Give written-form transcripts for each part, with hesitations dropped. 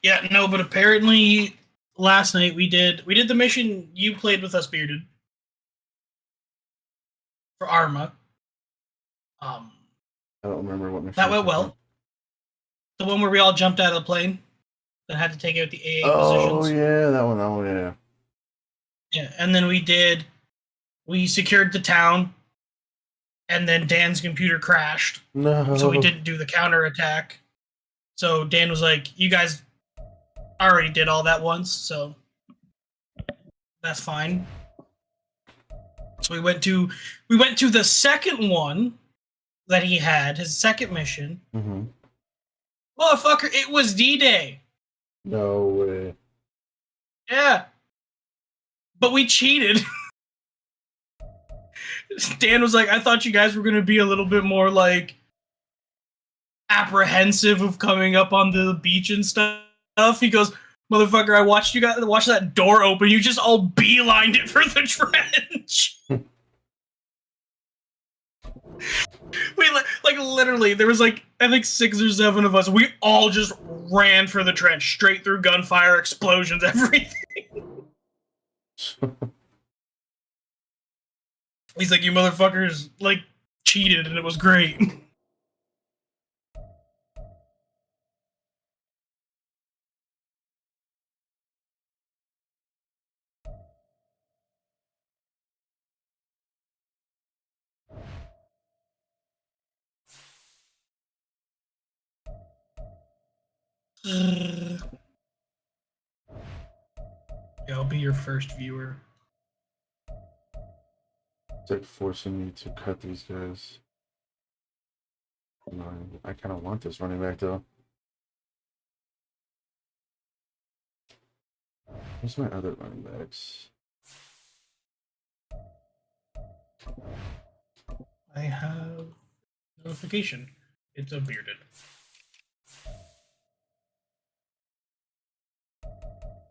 Yeah, no, but apparently last night we did the mission you played with us, Bearded, for Arma. I don't remember what mission that went well. The one where we all jumped out of the plane and had to take out the AA positions. Oh yeah, that one. Oh yeah. Yeah, and then we secured the town, and then Dan's computer crashed. No. So we didn't do the counterattack. So Dan was like, "You guys already did all that once, so that's fine." So we went to the second one that he had, his second mission. Mm-hmm. Motherfucker, it was D-Day. No way. Yeah. But we cheated. Dan was like, I thought you guys were going to be a little bit more, like, apprehensive of coming up on the beach and stuff. He goes, motherfucker, I watched you guys watch that door open. You just all beelined it for the trench. We, like, literally, there was, like, I think 6 or 7 of us. We all just ran for the trench, straight through gunfire, explosions, everything. He's like, you motherfuckers, like, cheated, and it was great. Yeah, I'll be your first viewer. It's like forcing me to cut these guys. I kind of want this running back though. Where's my other running backs? I have notification. It's a Bearded.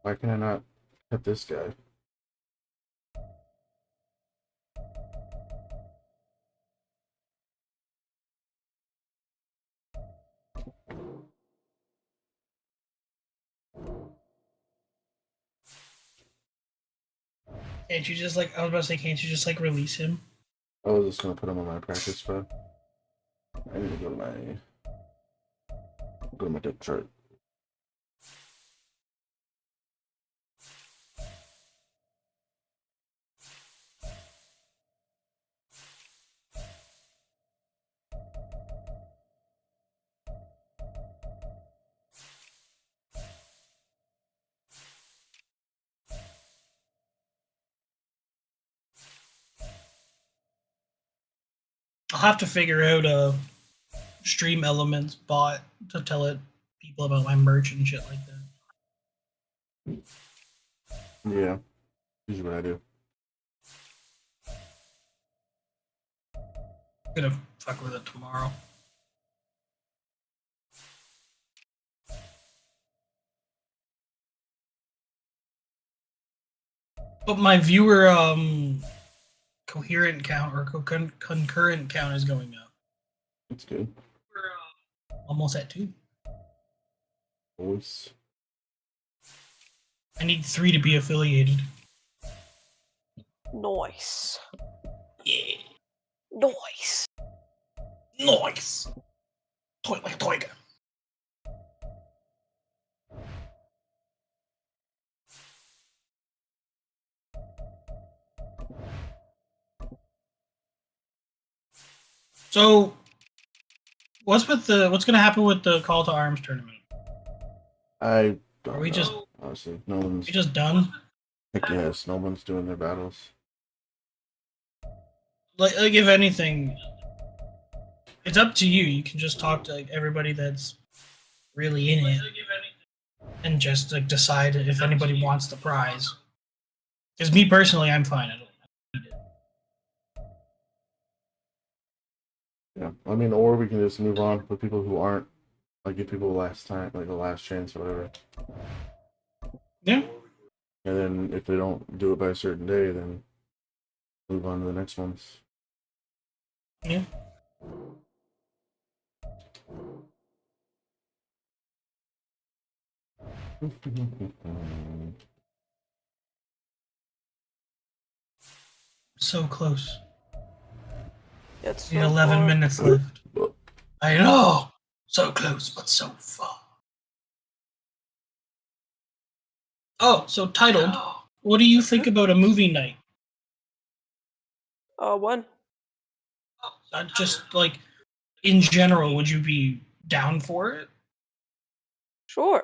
Why can I not cut this guy? Can't you just, like, I was about to say, can't you just, like, release him? I was just gonna put him on my practice squad. I need to go to my depth chart. I'll have to figure out a Stream Elements bot to tell it people about my merch and shit like that. Yeah, usually what I do. I'm gonna fuck with it tomorrow. But my viewer coherent count or concurrent count is going up. That's good. We're almost at 2. Voice. I need 3 to be affiliated. Nice. Yeah. Nice. Nice. Toy like a toy gun. So, what's gonna happen with the Call to Arms tournament? I don't Are we know. just Honestly, no one's. we just done? Heck yes, no one's doing their battles. Like if anything, it's up to you. You can just talk to, like, everybody that's really in it, and just, like, decide if anybody wants the prize. Because me personally, I'm fine. I don't need it. Yeah, I mean, or we can just move on with people who aren't, like, give people the last chance or whatever. Yeah. And then if they don't do it by a certain day, then move on to the next ones. Yeah. So close. It's We so 11 far. minutes left. I know. So close, but so far. Oh, so titled. What do you think about a movie night? One. Just like in general, would you be down for it? Sure.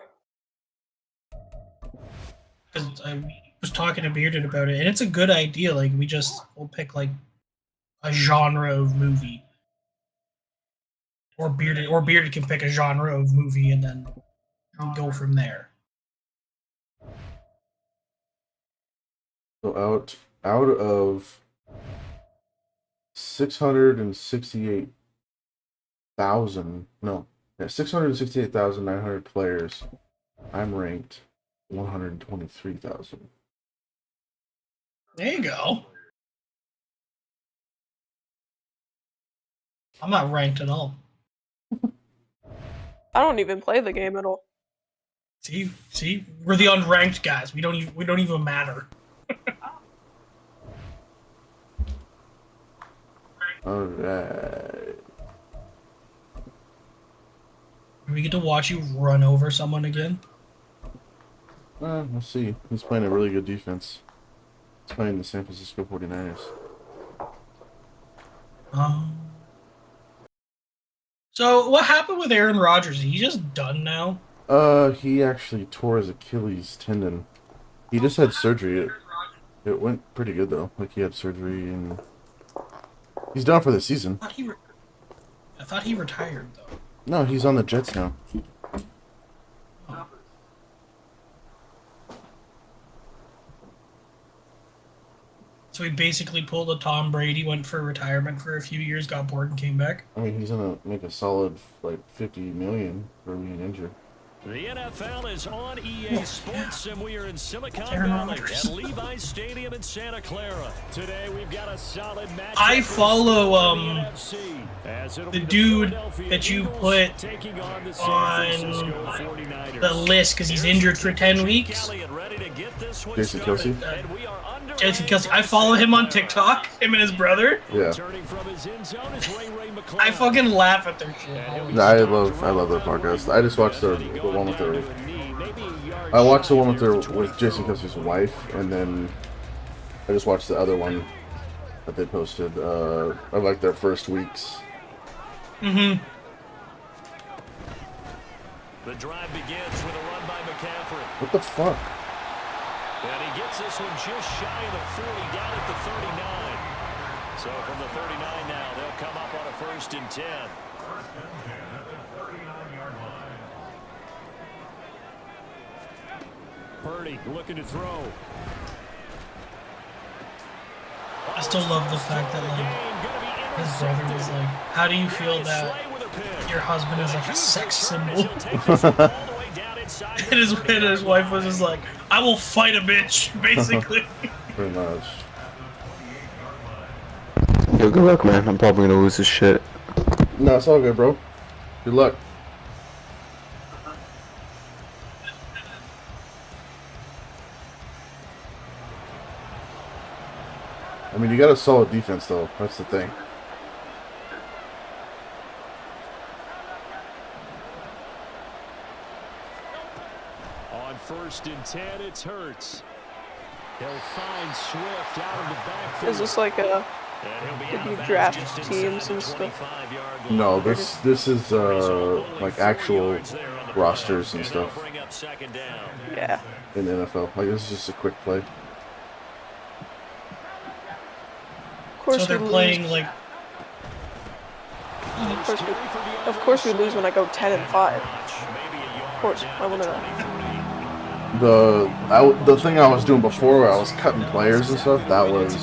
Because I was talking to Bearded about it, and it's a good idea. Like we'll pick like a genre of movie, or Bearded can pick a genre of movie, and then we go from there. So out of 668,900 players, I'm ranked 123,000. There you go. I'm not ranked at all. I don't even play the game at all. See, we're the unranked guys. We don't even matter. All right. Do we get to watch you run over someone again? We'll see. He's playing a really good defense. He's playing the San Francisco 49ers. So what happened with Aaron Rodgers? Is he just done now? He actually tore his Achilles tendon. He just had surgery. It went pretty good though. Like he had surgery and he's done for the season. I thought he retired though. No, he's on the Jets now. So he basically pulled a Tom Brady, went for retirement for a few years, got bored, and came back. I mean, he's gonna make a solid like 50 million for being injured. The NFL is on EA Sports, and we are in Silicon Aaron Valley Rodgers. at Levi's Stadium in Santa Clara. Today we've got a solid match. I follow the dude that you put on the list because he's injured for 10 weeks. Jason Kelsey. Jason Kelsey. I follow him on TikTok. Him and his brother. Yeah. I fucking laugh at their shit. No, I love their podcast. I just watched the one with their. I watched the one with Jason Kelsey's wife, and then I just watched the other one that they posted of like their first weeks. Mm-hmm. The drive begins with a run by McCaffrey. What the fuck? And he gets this one just shy of the 40, down at the 39. So from the 39 now, they'll come up on a 1st and 10. Purdy looking to throw. I still love the fact that like his brother was like, "How do you feel that your husband is like a sex symbol?" and his wife was just like, "I will fight a bitch," basically. Pretty much. Yo, good luck, man. I'm probably gonna lose this shit. No, it's all good, bro. Good luck. I mean, you got a solid defense, though. That's the thing. On 1st and 10, it's Hurts. He'll find Swift out of the backfield. Is this like a... Did you draft teams and stuff? No, this is like actual rosters and stuff Yeah. in the NFL. Like this is just a quick play. Of course So they're we playing lose. like Of course we lose when I go 10 and 5. Of course, I want to know. The thing I was doing before, where I was cutting players and stuff. That was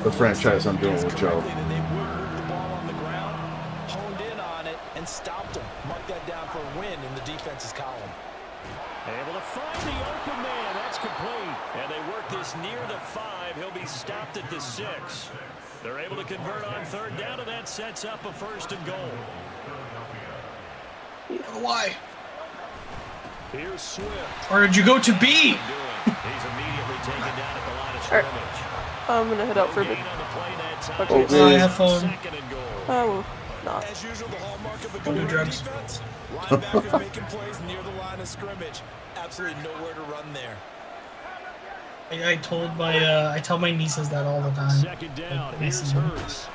the franchise I'm doing with Joe. They moved the ball on the ground, honed in on it, and stopped him. Mark that down for a win in the defense's column. Able to find the open man. That's complete. And they work this near the 5. He'll be stopped at the 6. They're able to convert on 3rd down, and that sets up a 1st and goal. why? Here's Swift. Or did you go to B? He's immediately taken down at the line of Alright. scrimmage. I'm gonna head out for a bit. Gain on the play that time. Okay. Oh, I have fun. Second and goal. I will not. As usual, the hallmark of a Don't do good drugs. defense. Linebackers making plays near the line of scrimmage. Absolutely nowhere to run there. I tell my nieces that all the time. Second down. Like, Here's basically. Hurts.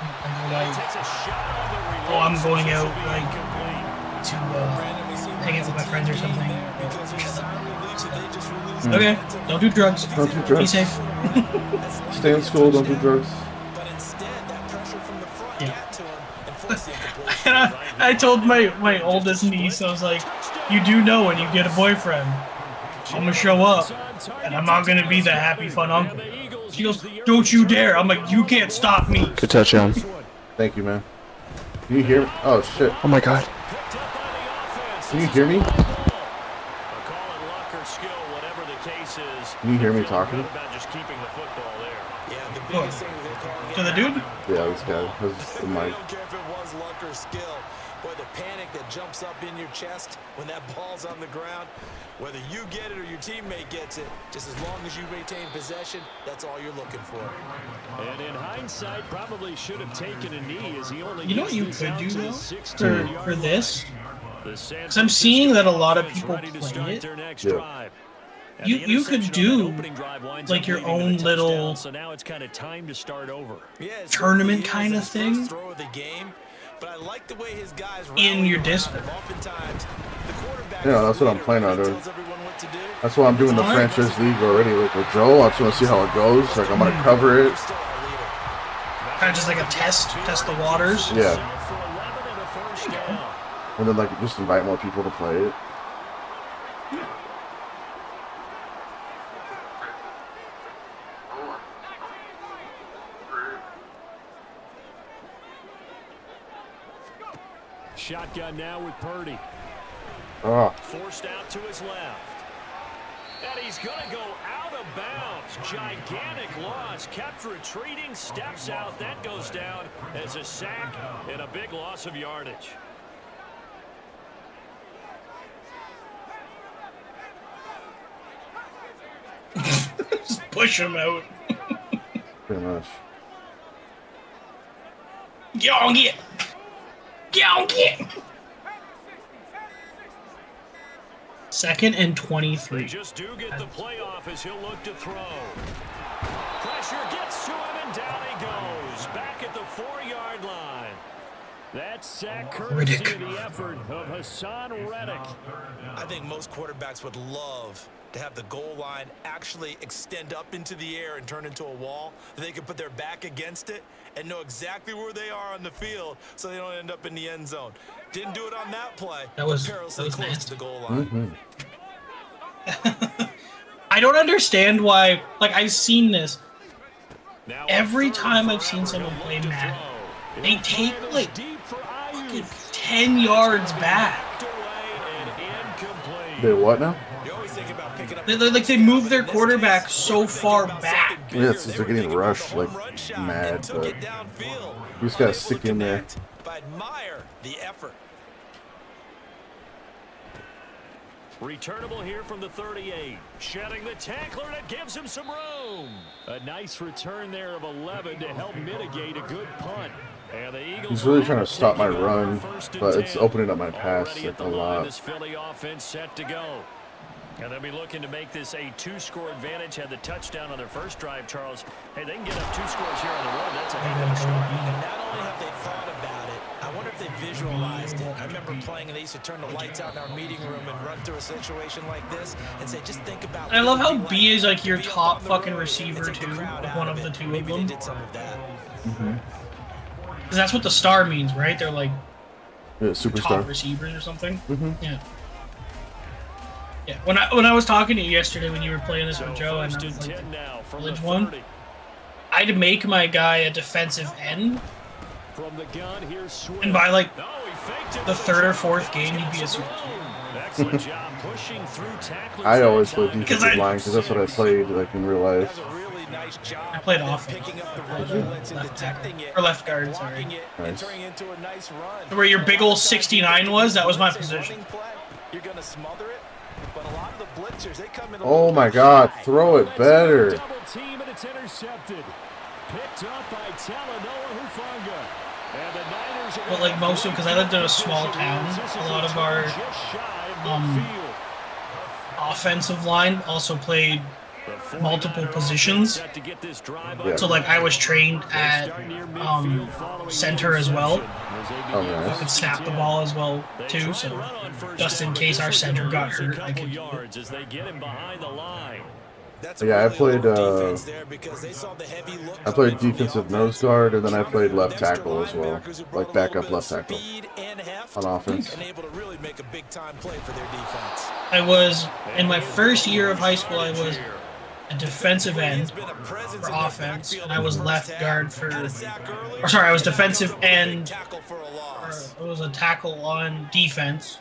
And they're like, Takes a shot on the relay. oh, I'm going out This will be like incomplete. to Brandon, we see hang out with my friends or something. there because he's signed release and they just released Okay, don't do drugs. Don't do Be drugs. safe. Stay in school. Don't do drugs. But instead, that pressure from the front Yeah. got to him and forced the incompletion. And I told my oldest niece, I was like, you do know when you get a boyfriend, I'm gonna show up, and I'm not gonna be the happy fun uncle. She goes, don't you dare. I'm like, you can't stop me. Good touchdown. Thank you, man. Can you hear me? Oh shit. Oh my god. Can you hear me? A call it luck or skill, whatever the case is. Can you hear me Feeling talking? good about just keeping the football there. Yeah, the biggest thing they're calling To the dude? Yeah, this guy. This is the I mic. don't care if it was luck or skill. Boy, the panic that jumps up in your chest when that ball's on the ground, whether you get it or your teammate gets it, just as long as you maintain possession, that's all you're looking for. And in hindsight, probably should have taken a knee as he only You know what you gets this could out do to the though 16-yard for this? line. The San Because I'm seeing that a lot of Francisco people offense ready to play start it. their next Yeah. drive. And You- the you could interception on that do, opening drive winds like, up your leading to own a little touchdown, so now it's kind of time to start over. Yeah, it tournament certainly is kind of his thing first throw of the game, but I like the way his guys in rally your around district. him. Oftentimes, the quarterback Yeah, is that's the what I'm leader. planning on He doing. tells everyone what to do. That's why I'm doing the Alright. franchise league already. Like with Joe, I just want to see how it goes. Like I'm gonna cover it. He's still our leader. Kind of just like a test the waters. Yeah. For 11 and a first down. And then like just invite more people to play it. Shotgun now with Purdy. Ah, Forced out to his left. And he's going to go out of bounds. Gigantic loss. Kept retreating. Steps out. That goes down as a sack and a big loss of yardage. Just push him out. pretty much. Get on, get. Get on, get. 2nd and They 23. just do get the playoff as he'll look to throw. Pressure gets to him, and down he goes. Back at the 4-yard line. That sack courtesy Riddick. of the effort of Hassan Reddick. I think most quarterbacks would love to have the goal line actually extend up into the air and turn into a wall. They can put their back against it and know exactly where they are on the field so they don't end up in the end zone. Didn't do it on that play. That was- but perilously that was close nasty. to the goal line. I don't understand why. Like, I've seen this. Now Every on third time and I've seen forever, someone he'll play look to Madden, throw. they He'll take, throw it like, deep for fucking Ayuk. 10 yards back. Knocked away and incomplete. They what now? You always think about picking up They move their quarterback so far back. Yeah, it's just they're getting rushed like mad, but you just gotta stick in there. I admire the effort. Returnable here from the 38. Shedding the tackler, and it gives him some room. A nice return there of 11 to help mitigate a good punt. And the Eagles He's really will trying to stop my take it run, on first and but it's 10. opening up my pass Already like at the a line, lot. this Philly offense set to go. And they'll be looking to make this a 2-score advantage. Had the touchdown on their first drive, Charles. Hey, they can get up 2 scores here on the road. That's a heck of a start. And not only have they thought about it, I wonder if they visualized it. I remember playing and they used to turn the lights out in our meeting room and run through a situation like this and say, just think about And I love how what it'd B be is like your to be up top on the fucking road receiver and take the too, crowd out one of of the it. two of Maybe they them. did some of that. Because that's what the star means, right? They're like Yeah, top superstar. receivers or something. Mhm. Yeah. Yeah. When I was talking to you yesterday when you were playing this with Joe and First I and was like, 10 now from the village one? 30. I'd make my guy a defensive end, From the gun, here's Swift. and by like No, he faked it the with a 3rd or shot. 4th game, he'd be a superstar. Excellent job pushing through tacklers. I that always play time. defensive line because that's what I played like in real life. Does a really nice job I played of offense. picking up the I played run bullets and left tackle. detecting it, Or left guard, blocking sorry. it, and Nice. turning it into a nice run. Where your big ol' A lot of times you 69 think was, that was my if it's a position. running play, you're gonna smother it. blitzers, they come in a Oh little my bit God, shy. throw it better. Double team and it's intercepted. Picked up by Talanoa Hufanga. And the Niners are But like most of, because I lived in a small town, a lot of our offensive line also played multiple positions. Yeah. So like I was trained at center as well. Oh, I nice. could snap the ball as well too. So just in case our center got hurt, I could do it. as they get him behind the line. Yeah, I played defensive nose guard, and then I played left tackle as well, like backup left tackle on offense. I was in my first year of high school. I was a defensive end for offense, and I was left guard for. Or sorry, I was defensive end. It was a tackle on defense,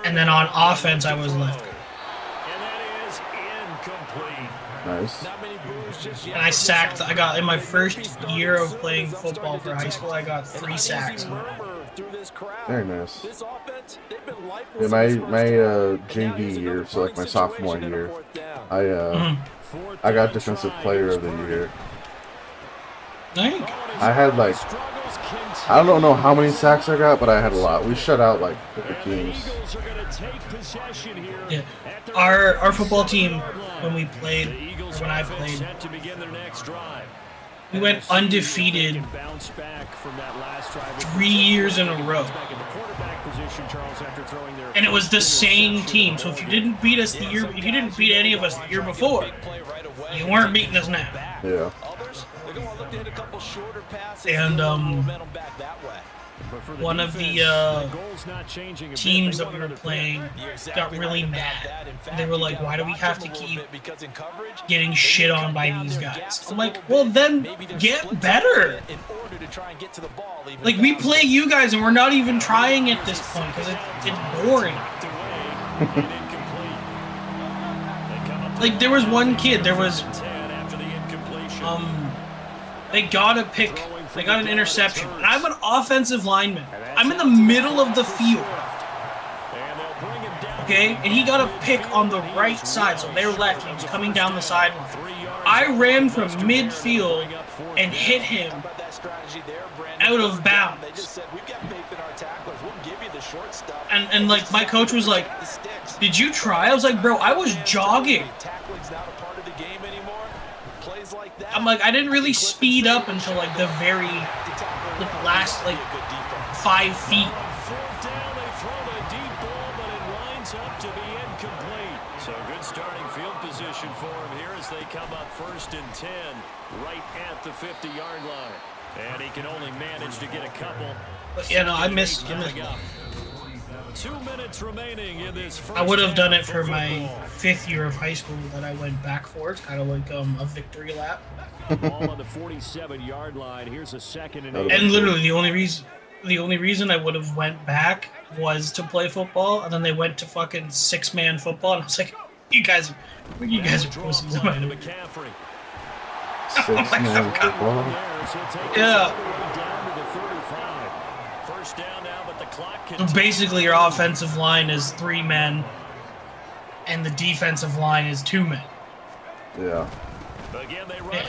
and then on offense I was left guard. Nice. And I sacked. I got in my first year of playing football for high school. I got 3 sacks. Very nice. Yeah, my JV year, so like my sophomore year, I got defensive player of the year. I had like, I don't know how many sacks I got, but I had a lot. We shut out like the teams. Yeah, our football team when I played, we went undefeated 3 years in a row. And it was the same team. So if you didn't beat us if you didn't beat any of us the year before, you weren't beating us now. Yeah. And one of the teams that we were playing got really mad. They were like, why do we have to keep getting shit on by these guys? I'm like, well then get better. Like we play you guys and we're not even trying at this point because it's boring. Like there was one kid, they got a pick. They got an interception. And I'm an offensive lineman. I'm in the middle of the field. Okay? And he got a pick on the right side. So their left. He was coming down the sideline. I ran from midfield and hit him out of bounds. And like my coach was like, did you try? I was like, bro, I was jogging. I'm like, I didn't really speed up until like the last like 5 feet. So good starting field position for him here as they come up 1st and 10 right at the 50-yard line. And he can only manage to get a couple. But yeah, no, I missed. 2 minutes remaining in this first. I would have done it for my 5th year of high school that I went back for. It's kind of like a victory lap. Ball on the 47-yard line. Here's a 2nd and 8. And literally the only reason I would have went back was to play football, and then they went to fucking 6-man football, and I was like, you guys are pussies. 6-man football. Yeah. First down now, but the clock So basically, your offensive line is 3 men, and the defensive line is 2 men. Yeah.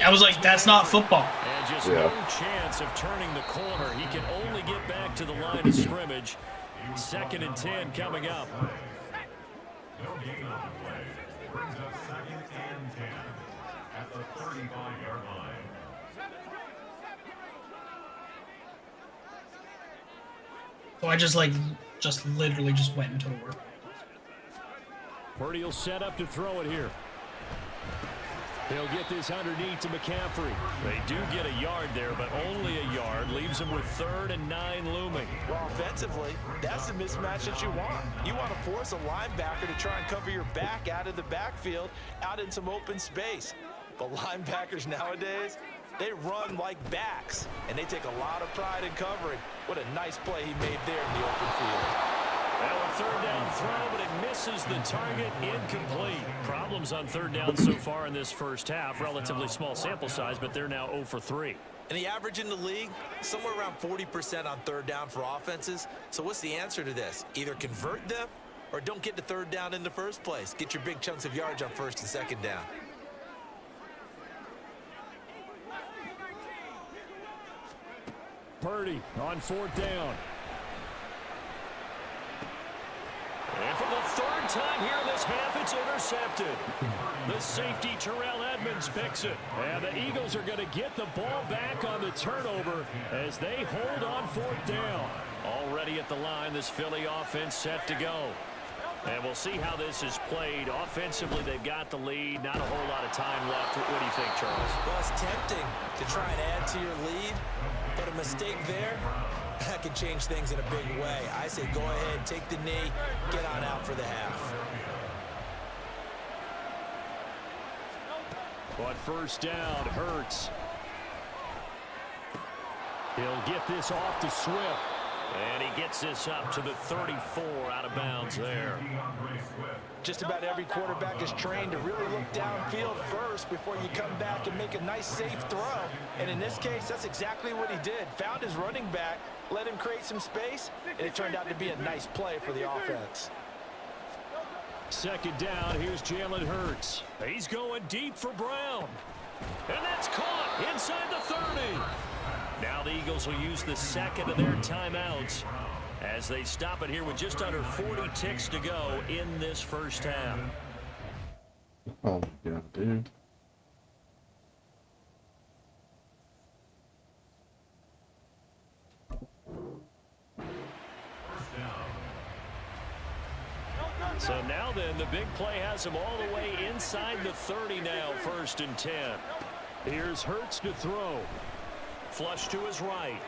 I was like, that's not football. And just no chance of turning the corner. He can only get back to the line of scrimmage. 2nd and 10 coming up. So I just literally went into the work. Purdy will set up to throw it here. He'll get this underneath to McCaffrey. They do get a yard there, but only a yard. Leaves him with 3rd and 9 looming. Well, offensively, that's the mismatch that you want. You want to force a linebacker to try and cover your back out of the backfield, out in some open space. But linebackers nowadays, they run like backs, and they take a lot of pride in covering. What a nice play he made there in the open field. Well, a 3rd down throw, but it misses the target. Incomplete. Problems on 3rd down so far in this first half. Relatively small sample size, but they're now 0 for 3. And the average in the league, somewhere around 40% on 3rd down for offenses. So what's the answer to this? Either convert them or don't get to third down in the first place. Get your big chunks of yards on first and second down. Purdy on fourth down. And for the third time here in this half, it's intercepted. The safety, Terrell Edmonds, picks it. And the Eagles are going to get the ball back on the turnover as they hold on fourth down. Already at the line, this Philly offense set to go. And we'll see how this is played. Offensively, they've got the lead. Not a whole lot of time left. What do you think, Charles? Well, it's tempting to try and add to your lead, but a mistake there, that could change things in a big way. I say go ahead, take the knee, get on out for the half. But first down, Hurts. He'll get this off to Swift. And he gets this up to the 34 out of bounds there. Just about every quarterback is trained to really look downfield first before you come back and make a nice, safe throw. And in this case, that's exactly what he did. Found his running back, let him create some space, and it turned out to be a nice play for the offense. Second down, here's Jalen Hurts. He's going deep for Brown. And that's caught inside the 30. Now the Eagles will use the second of their timeouts as they stop it here with just under 40 ticks to go in this first half. Oh, yeah, dude. So now then, the big play has him all the way inside the 30 now, 1st and 10. Here's Hurts to throw. Flush to his right.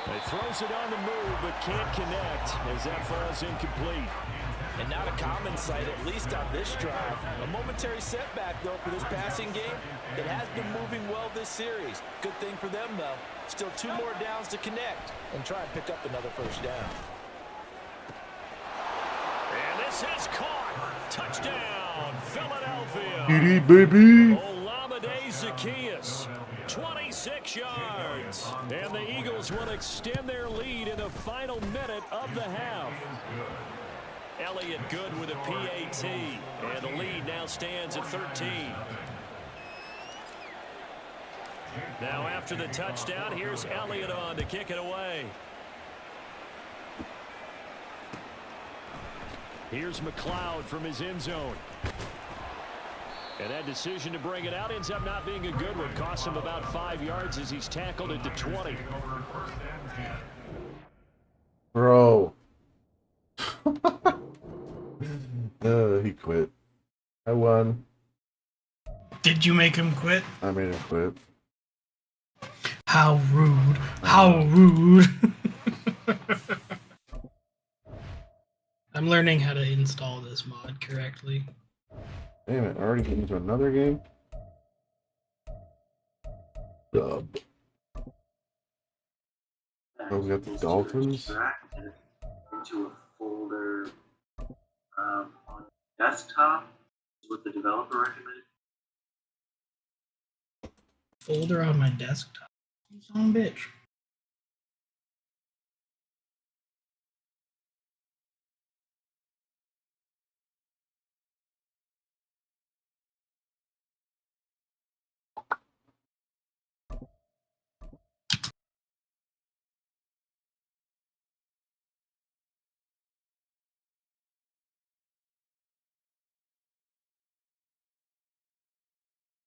He throws it on the move, but can't connect as that falls incomplete. And not a common sight, at least on this drive. A momentary setback, though, for this passing game that has been moving well this series. Good thing for them, though. Still 2 more downs to connect and try and pick up another first down. And this is caught. Touchdown, Philadelphia. TD, baby. Olamide Zaccheaus, 26 yards. And the Eagles will extend their lead in the final minute of the half. Elliott good with a PAT. And the lead now stands at 13. Now after the touchdown, here's Elliott on to kick it away. Here's McLeod from his end zone. And that decision to bring it out ends up not being a good one. Cost him about 5 yards as he's tackled at the 20. Bro. He quit. I won. Did you make him quit? I made him quit. How rude. How rude. I'm learning how to install this mod correctly. Damn it, already getting into another game? Dub. Oh, we got the Dolphins. Into a folder on desktop is what the developer recommended. Folder on my desktop. Son of a bitch.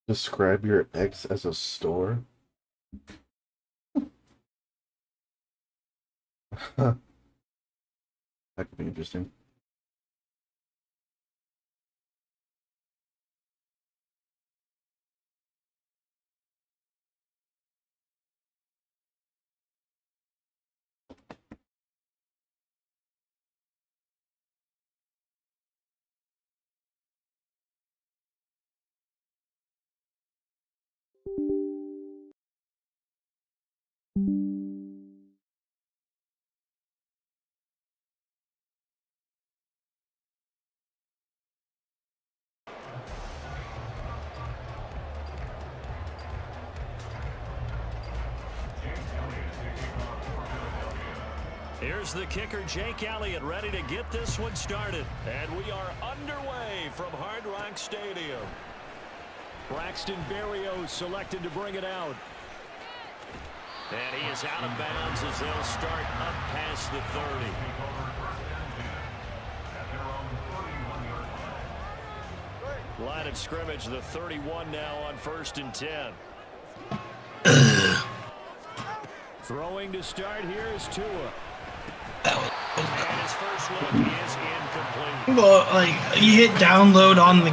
Describe your ex as a store? That could be interesting. Here's Here's the kicker, Jake Elliott, ready to get this one started. And we are underway from Hard Rock Stadium. Braxton Berrios selected to bring it out. And he is out of bounds as they'll start up past the 30. Line of scrimmage, the 31 now on 1st and 10. Throwing to start here is Tua. And his first look is incomplete. Well, like you hit download on the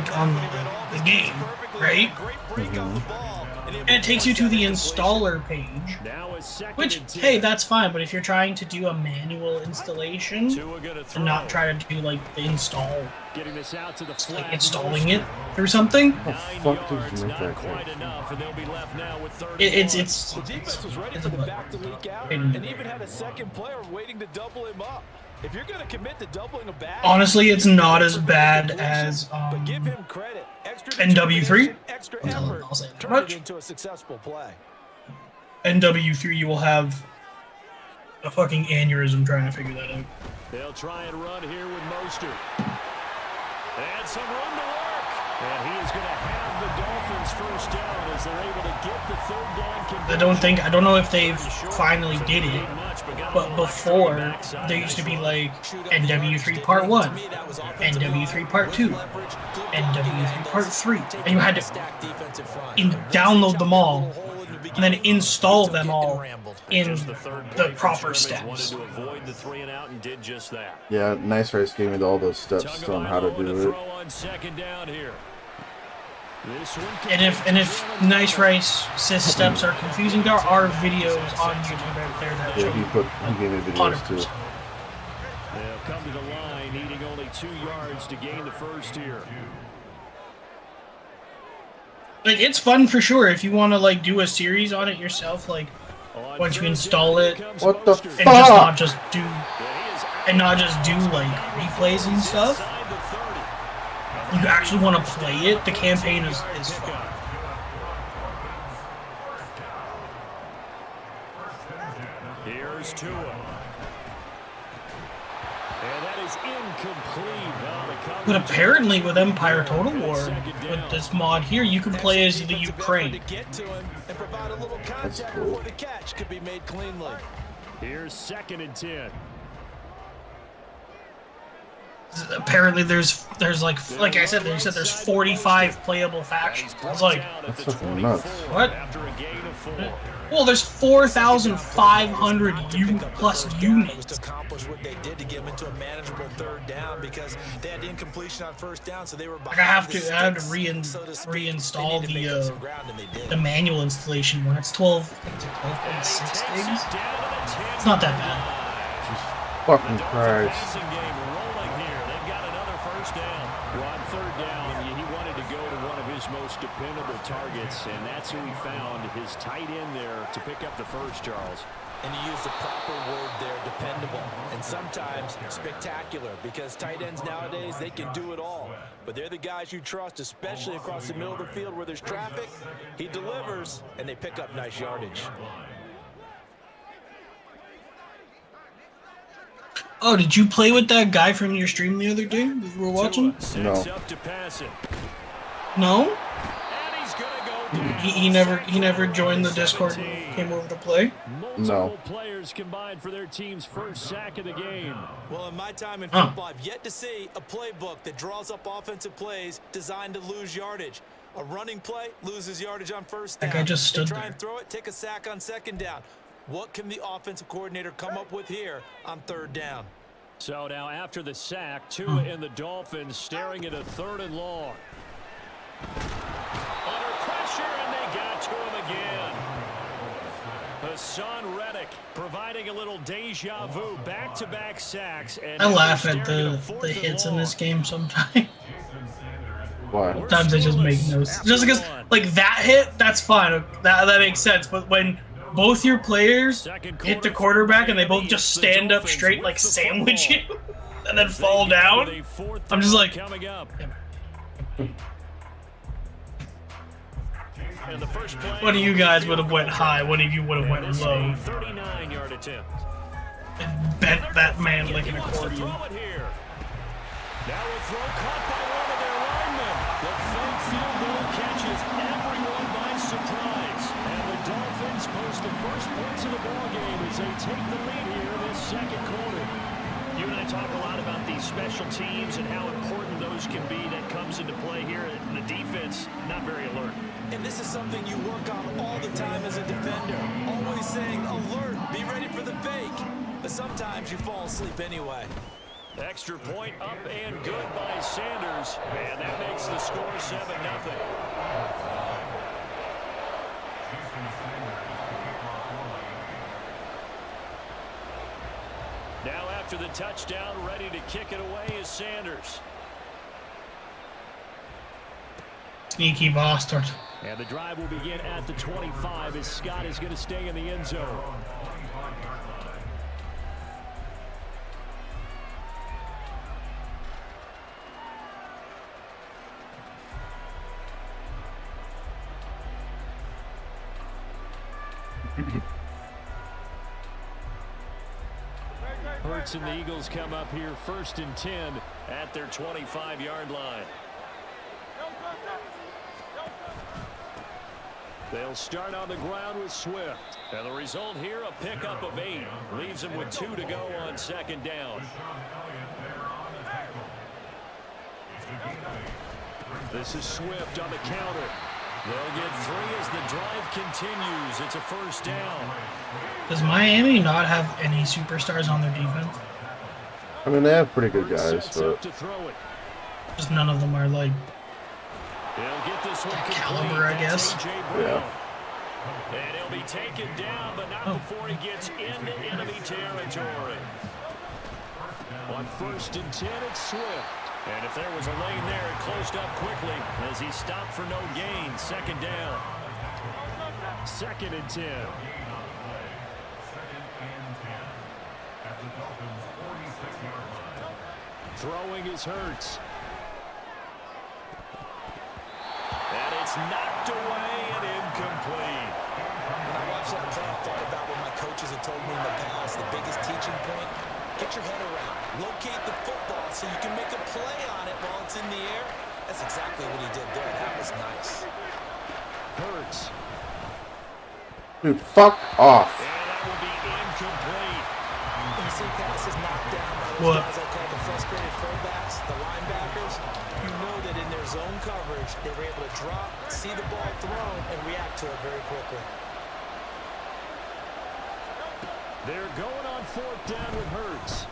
game, right? And it takes you to the installer page. Which, hey, that's fine, but if you're trying to do a manual installation and not try to do like the install, like installing it or something, How the fuck did you make that catch? it's Was ready for the back to leak out, and even had a second player waiting to double him up. If you're going to commit to doubling a back, honestly, it's not as bad as but give him credit. Extra NW3. extra I'll effort say that turned much. it into a successful play. NW3, you will have a fucking aneurysm trying to figure that out. They'll try and run here with Mostert. And some room to work. And he is going to have the Dolphins first down as they're able to get the 3rd down conversion. I don't know if they've finally did it, but before there used to be like NW3 Part 1, NW3 Part 2, NW3 Part 3, and you had to download them all and then install them all in the proper steps. Yeah, Nice Rice gave me all those steps on how to do it. And if Nice Rice says steps are confusing, there are videos on YouTube out there that show. Yeah, he gave me videos too. They'll come to the line, needing only 2 yards to gain the first here. Like, it's fun for sure if you want to like do a series on it yourself. Like, once you install it, What the and fuck? just not just do like replays and stuff. You actually want to play it. The campaign is fun. Here's Tua. And that is incomplete. But apparently with Empire Total War, with this mod here, you can play as the Ukraine. That's cool. The catch could be made cleanly. Here's 2nd and 10. Apparently there's like I said, they said there's 45 playable factions. I was like, That's fucking nuts. what? Well, there's 4,500 plus units. To accomplish what they did to get them into a manageable 3rd down because they had incompletion on 1st down, so they were Like I have to reinstall the manual installation when it's 12.6 gigs. It's not that bad. Jesus fucking Christ. Passing game rolling here. They've got another first down. Well, on 3rd down, he wanted to go to one of his most dependable targets, and that's who he found, his tight end there, to pick up the first, Charles. And you use the proper word there, dependable, and sometimes spectacular, because tight ends nowadays, they can do it all. But they're the guys you trust, especially across the middle of the field where there's traffic. He delivers, and they pick up nice yardage. Oh, did you play with that guy from your stream the other day that you were watching? No. No? He never joined the Discord and came over to play? No. Players combined for their team's first sack of the game. Well, in my time in football, I've yet to see a playbook that draws up offensive plays designed to lose yardage. A running play loses yardage on 1st down. That guy just stood they try there. and throw it, take a sack on 2nd down. What can the offensive coordinator come up with here on 3rd down? So now after the sack, Tua and the Dolphins staring at a 3rd and long. Under pressure, and they got to him again. Hassan Reddick providing a little deja vu, back-to-back sacks. And I laugh at the hits in this game sometimes. Why? Sometimes they just make no sense. Just because, like, that hit, that's fine. That makes sense. But when both your players hit the quarterback and they both just stand up straight, like, sandwich him, and then fall down, I'm just like... One of you guys would have went high. One of you would have went low. 39-yard attempt. and bent that man like an accordion. Now a throw caught by one of their linemen. The fake field goal catches everyone by surprise. And the Dolphins post the first points of the ballgame as they take the lead here in this second quarter. You and I talk a lot about these special teams and how important those can be. That comes into play here. And the defense, not very alert. And this is something you work on all the time as a defender. Always saying, alert, be ready for the fake. But sometimes you fall asleep anyway. Extra point up and good by Sanders. And that makes the score 7-0. Now after the touchdown, ready to kick it away is Sanders. Sneaky bastard. And the drive will begin at the 25 as Scott is going to stay in the end zone. Hurts and the Eagles come up here 1st and 10 at their 25-yard line. They'll start on the ground with Swift. And the result here, a pickup of 8. Leaves them with 2 to go on 2nd down. This is Swift on the counter. They'll get 3 as the drive continues. It's a 1st down. Does Miami not have any superstars on their defense? I mean, they have pretty good guys, but to throw it. Just none of them are like They'll get this one caliber, I guess. yeah. And he'll be taken down, but not before he gets into enemy territory. On 1st and 10, it's Swift. And if there was a lane there, it closed up quickly as he stopped for no gain. 2nd down. 2nd and 10. Throwing is Hurts. And it's knocked away and incomplete. When I watched that play, I thought about what my coaches had told me in the past. The biggest teaching point, get your head around. Locate the football so you can make a play on it while it's in the air. That's exactly what he did there. That was nice. Hurts. Dude, fuck off. And that will be incomplete. When you see passes knocked down by those What? guys I call the frustrated fullbacks, the linebackers, you know that in their zone coverage, they were able to drop, see the ball thrown, and react to it very quickly. They're going on 4th down with Hurts.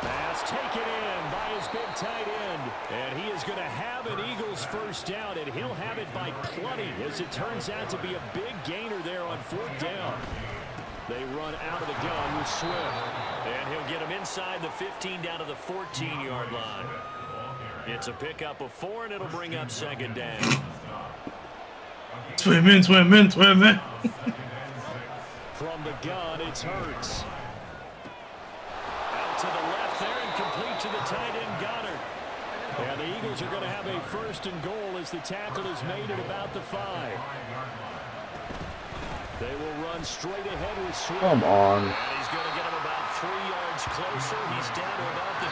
Pass taken in by his big tight end. And he is going to have an Eagles 1st down, and he'll have it by plenty, as it turns out to be a big gainer there on 4th down. They run out of the gun with Swift. And he'll get him inside the 15 down to the 14-yard line. It's a pickup of 4, and it'll bring up 2nd down. Swim in, swim in, swim in. From the gun, it's Hurts. Out to the left there and complete to the tight end, Goddard. And the Eagles are going to have a 1st and goal as the tackle is made at about the 5. They will run straight ahead with Swift. Come on. And he's going to get him about 3 yards closer. He's down to about the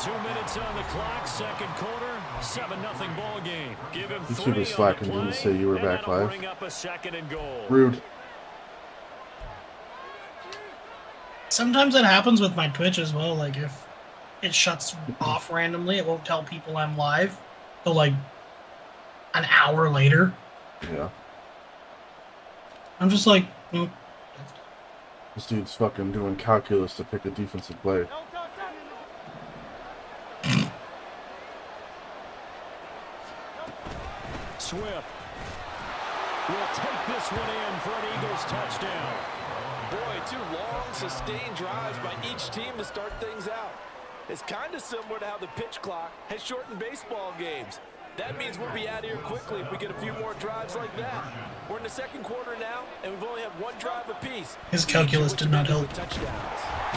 2. 2 minutes on the clock, 2nd quarter, 7-0 ball game. Give him 3 You should be slacking. Didn't say you were back live. Bring up a 2nd and goal. Rude. Sometimes it happens with my Twitch as well. Like if it shuts off randomly, it won't tell people I'm live till like an hour later. Yeah. I'm just like, This dude's fucking doing calculus to pick a defensive play. Swift will take this one in for an Eagles touchdown. Boy, 2 long, sustained drives by each team to start things out. It's kind of similar to how the pitch clock has shortened baseball games. That means we'll be out of here quickly if we get a few more drives like that. We're in the 2nd quarter now, and we've only had 1 drive apiece. his calculus did not help.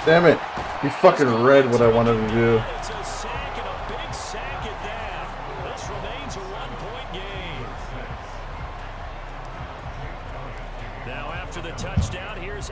Damn it. You fucking read what I wanted to do. It's a sack and a big sack at that. This remains a 1-point game. Now after the touchdown, here's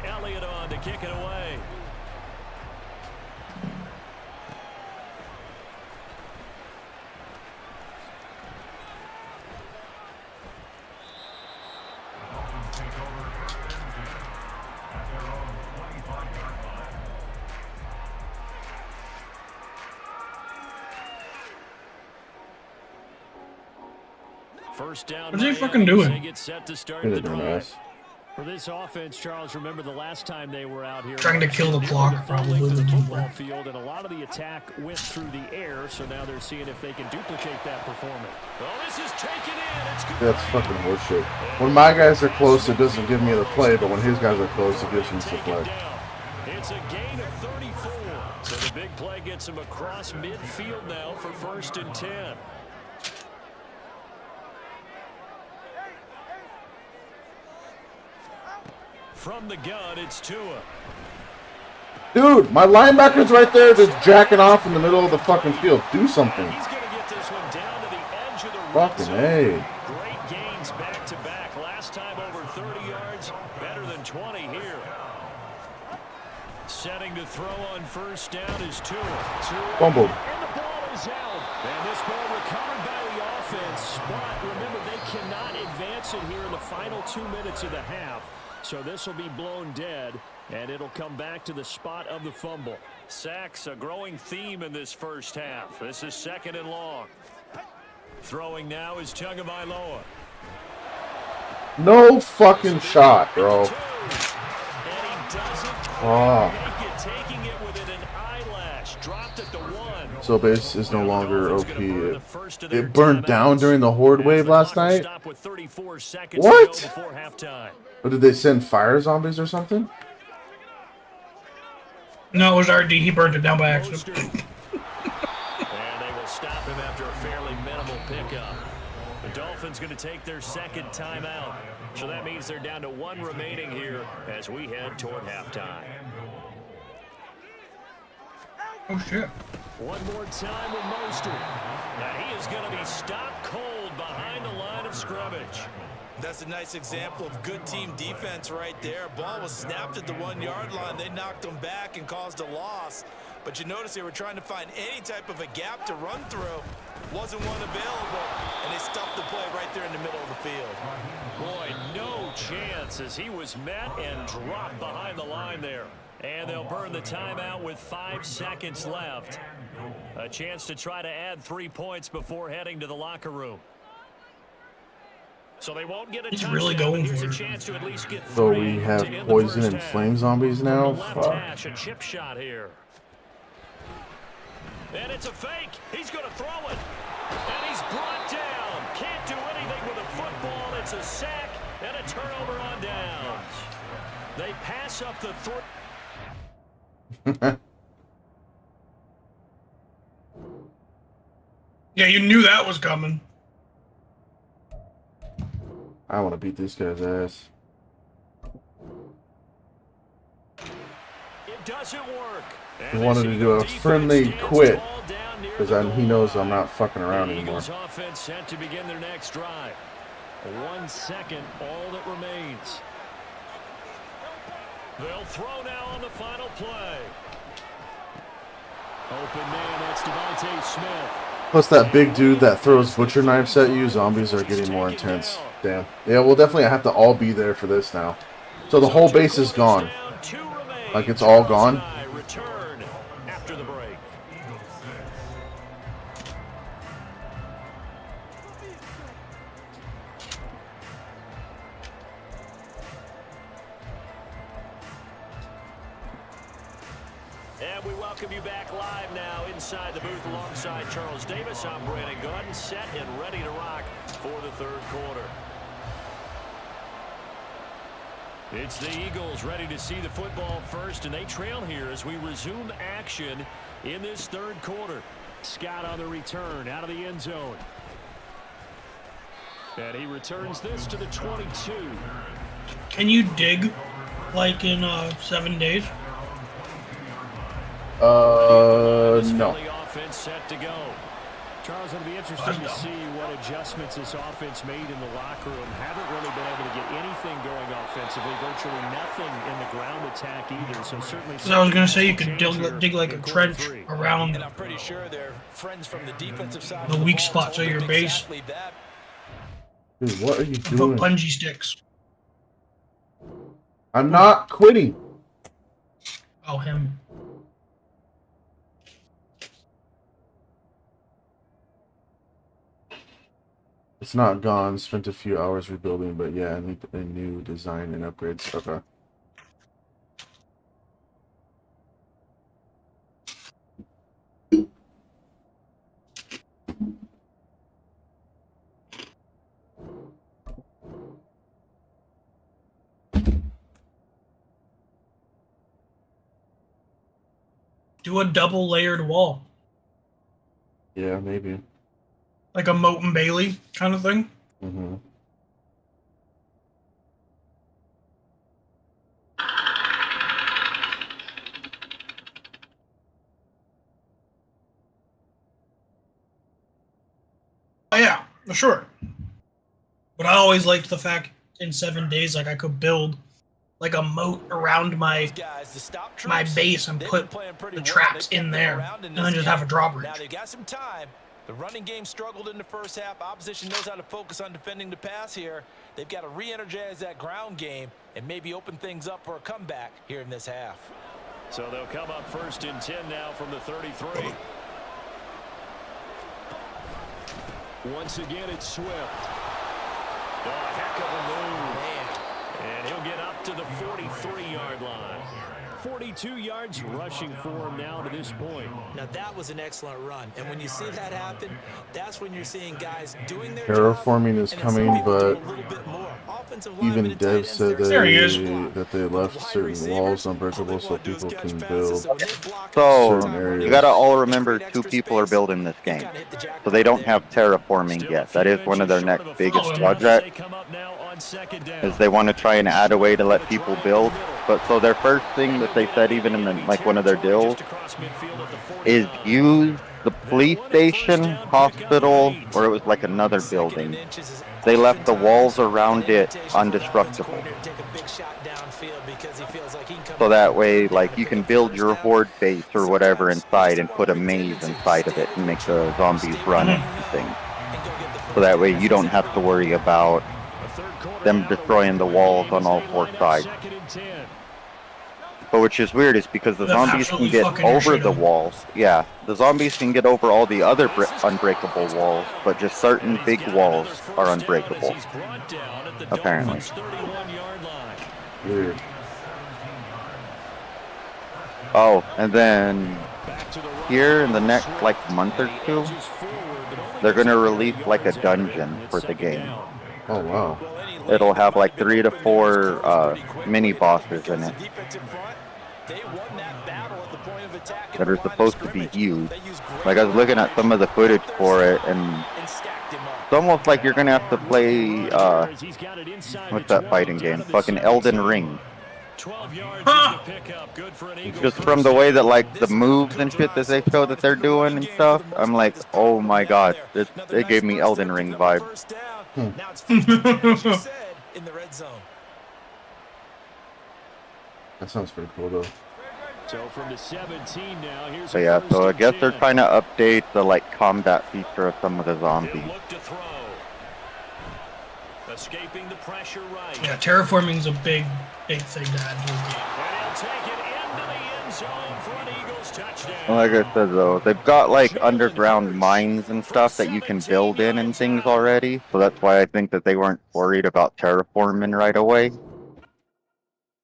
First down. What's he fucking doing? They get set to start Hit the it, dumbass. drive. For this offense, Charles, remember the last time they were out here Trying to kill the clock, probably. the football field, and a lot of the attack went through the air. So now they're seeing if they can duplicate that performance. Well, this is taken in. It's good. That's fucking horseshit. When my guys are close, it doesn't give me the play, but when his guys are close, it gives me the play. It's a gain of 34. So the big play gets him across midfield now for 1st and 10. From the gun, it's Tua. Dude, my linebacker's right there just jacking off in the middle of the fucking field. Do something. He's going to get this one down to the edge of the Fucking A. Great gains back to back. Last time over 30 yards, better than 20 here. Setting to throw on 1st down is Tua. Fumbled. And the ball is out. And this ball recovered by the offense. But remember, they cannot advance it here in the final 2 minutes of the half. So this will be blown dead, and it'll come back to the spot of the fumble. Sacks, a growing theme in this first half. This is 2nd and long. Throwing now is Tagovailoa. No fucking shot, bro. And he doesn't Oh. make it, taking it within an eyelash. Dropped at the 1. So base is no longer OP. It burned down during the Horde wave last night? What? Or did they send fire zombies or something? No, it was RD. He burned it down by accident. And they will stop him after a fairly minimal pickup. The Dolphins going to take their 2nd timeout. So that means they're down to 1 remaining here as we head toward halftime. Oh, shit. One more time with Mostert. Now he is going to be stopped cold behind the line of scrimmage. That's a nice example of good team defense right there. Ball was snapped at the 1-yard line. They knocked them back and caused a loss. But you notice they were trying to find any type of a gap to run through. Wasn't one available, and they stuffed the play right there in the middle of the field. Boy, no chance as he was met and dropped behind the line there. And they'll burn the timeout with 5 seconds left. A chance to try to add 3 points before heading to the locker room. So they won't get a He's touchdown, really going but here's for a it. chance to at least get 3 So we have to end the poison first and half. flame zombies now? Left Fuck. hash, a chip shot here. And it's a fake. He's going to throw it. And he's brought down. Can't do anything with a football. It's a sack and a turnover on downs. They pass up the throw. Yeah, you knew that was coming. I want to beat this guy's ass. It doesn't work. He wanted to do a friendly quit because he knows I'm not fucking around anymore. Eagles offense set to begin their next drive. 1 second, all that remains. They'll throw now on the final play. Open man, that's Devontae Smith. Plus that big dude that throws butcher knives at you, zombies are getting more intense. Damn. Yeah, we'll definitely have to all be there for this now. So the whole base is gone. Like it's all gone. Return after the break. And we welcome you back live now inside the booth alongside Charles Davis. I'm Brandon Gordon, set and ready to rock for the 3rd quarter. It's the Eagles ready to see the football first, and they trail here as we resume action in this 3rd quarter. Scott on the return out of the end zone. And he returns this to the 22. Can you dig like in 7 days? No. The offense set to go. Charles, it'll be interesting to see what adjustments this offense made in the locker room. Haven't really been able to get anything going offensively. Virtually nothing in the ground attack either. So certainly. I was gonna say you could dig like a trench around And I'm pretty sure they're friends from the defensive side. the weak spots of your base. Exactly that. Dude, what are you And put doing? bungee sticks. I'm not quitting. Oh, him. It's not gone. Spent a few hours rebuilding, but yeah, I need a new design and upgrades. Okay. Do a double layered wall. Yeah, maybe. Like a Moat and Bailey kind of thing. Mm-hmm. Oh, yeah, sure. But I always liked the fact in 7 days, like I could build like a moat around my base and put the traps in there, and then just have a drawbridge. Now they got some time. The running game struggled in the first half. Opposition knows how to focus on defending the pass here. They've got to re-energize that ground game and maybe open things up for a comeback here in this half. So they'll come up 1st and 10 now from the 33. Once again, it's Swift. Oh, a heck of a move. And he'll get up to the 43-yard line. 42 yards rushing for him now to this point. Now that was an excellent run. And when you see that happen, that's when you're seeing guys doing their Terraforming job, is and coming, some people but do a little bit more. Offensive even linemen and tight Dev ends, said There he is. that they left certain walls unbreakable so people can build So, certain areas. you gotta all remember 2 people are building this game. So they don't have terraforming yet. That is one of their next biggest projects, is they want to try and add a way to let people build. But so their first thing that they said, even in the, like one of their deals, is use the police station, hospital, or it was like another building. They left the walls around it undestructible. So that way, like, you can build your horde base or whatever inside and put a maze inside of it and make the zombies run and things. So that way you don't have to worry about them destroying the walls on all 4 sides. But which is weird is because the zombies can get over the walls. Yeah, the zombies can get over all the other unbreakable walls, but just certain big walls are unbreakable. Apparently. Weird. Oh, and then here in the next like month or 2, they're gonna release like a dungeon for the game. Oh wow. It'll have like 3 to 4 mini bosses in it that are supposed to be huge. Like I was looking at some of the footage for it, and it's almost like you're gonna have to play what's that fighting game? Fucking Elden Ring. Just from the way that like the moves and shit that they show that they're doing and stuff, I'm like, oh my god, it gave me Elden Ring vibes. In the red zone. That sounds pretty cool though. So from the 17 now, here's So yeah, so I guess they're trying to update the like combat feature of some of the zombies. Escaping the pressure right. Yeah, terraforming's a big thing to add to the game. And he'll take it into the end zone for an Eagles touchdown. Like I said though, they've got like underground mines and stuff that you can build in and things already. So that's why I think that they weren't worried about terraforming right away.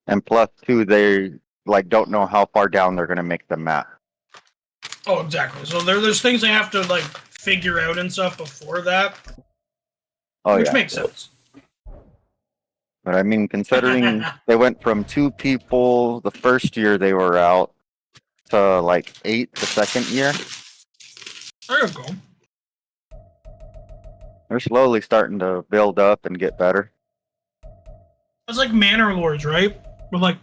And plus too, they like don't know how far down they're gonna make the map. Oh, exactly. So there's things they have to like figure out and stuff before that. Oh which yeah. makes sense. But I mean, considering they went from 2 people the first year they were out to like 8 the second year. There you go. They're slowly starting to build up and get better. It's like Manor Lords, right? With like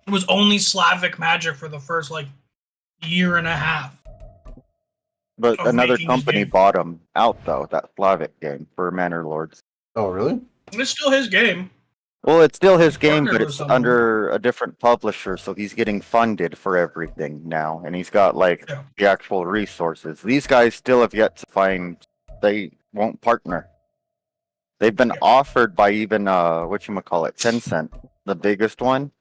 it was only Slavic magic for the first like year and a half. But of another making the company game. bought them out though, that Slavic game for Manor Lords. Oh really? It's still his game. Well, it's still his game, Partner but with it's someone. under a different publisher, so he's getting funded for everything now, and he's got like Yeah. the actual resources. These guys still have yet to find. They won't partner. They've been Yeah. offered by even whatchamacallit, Tencent, the biggest one.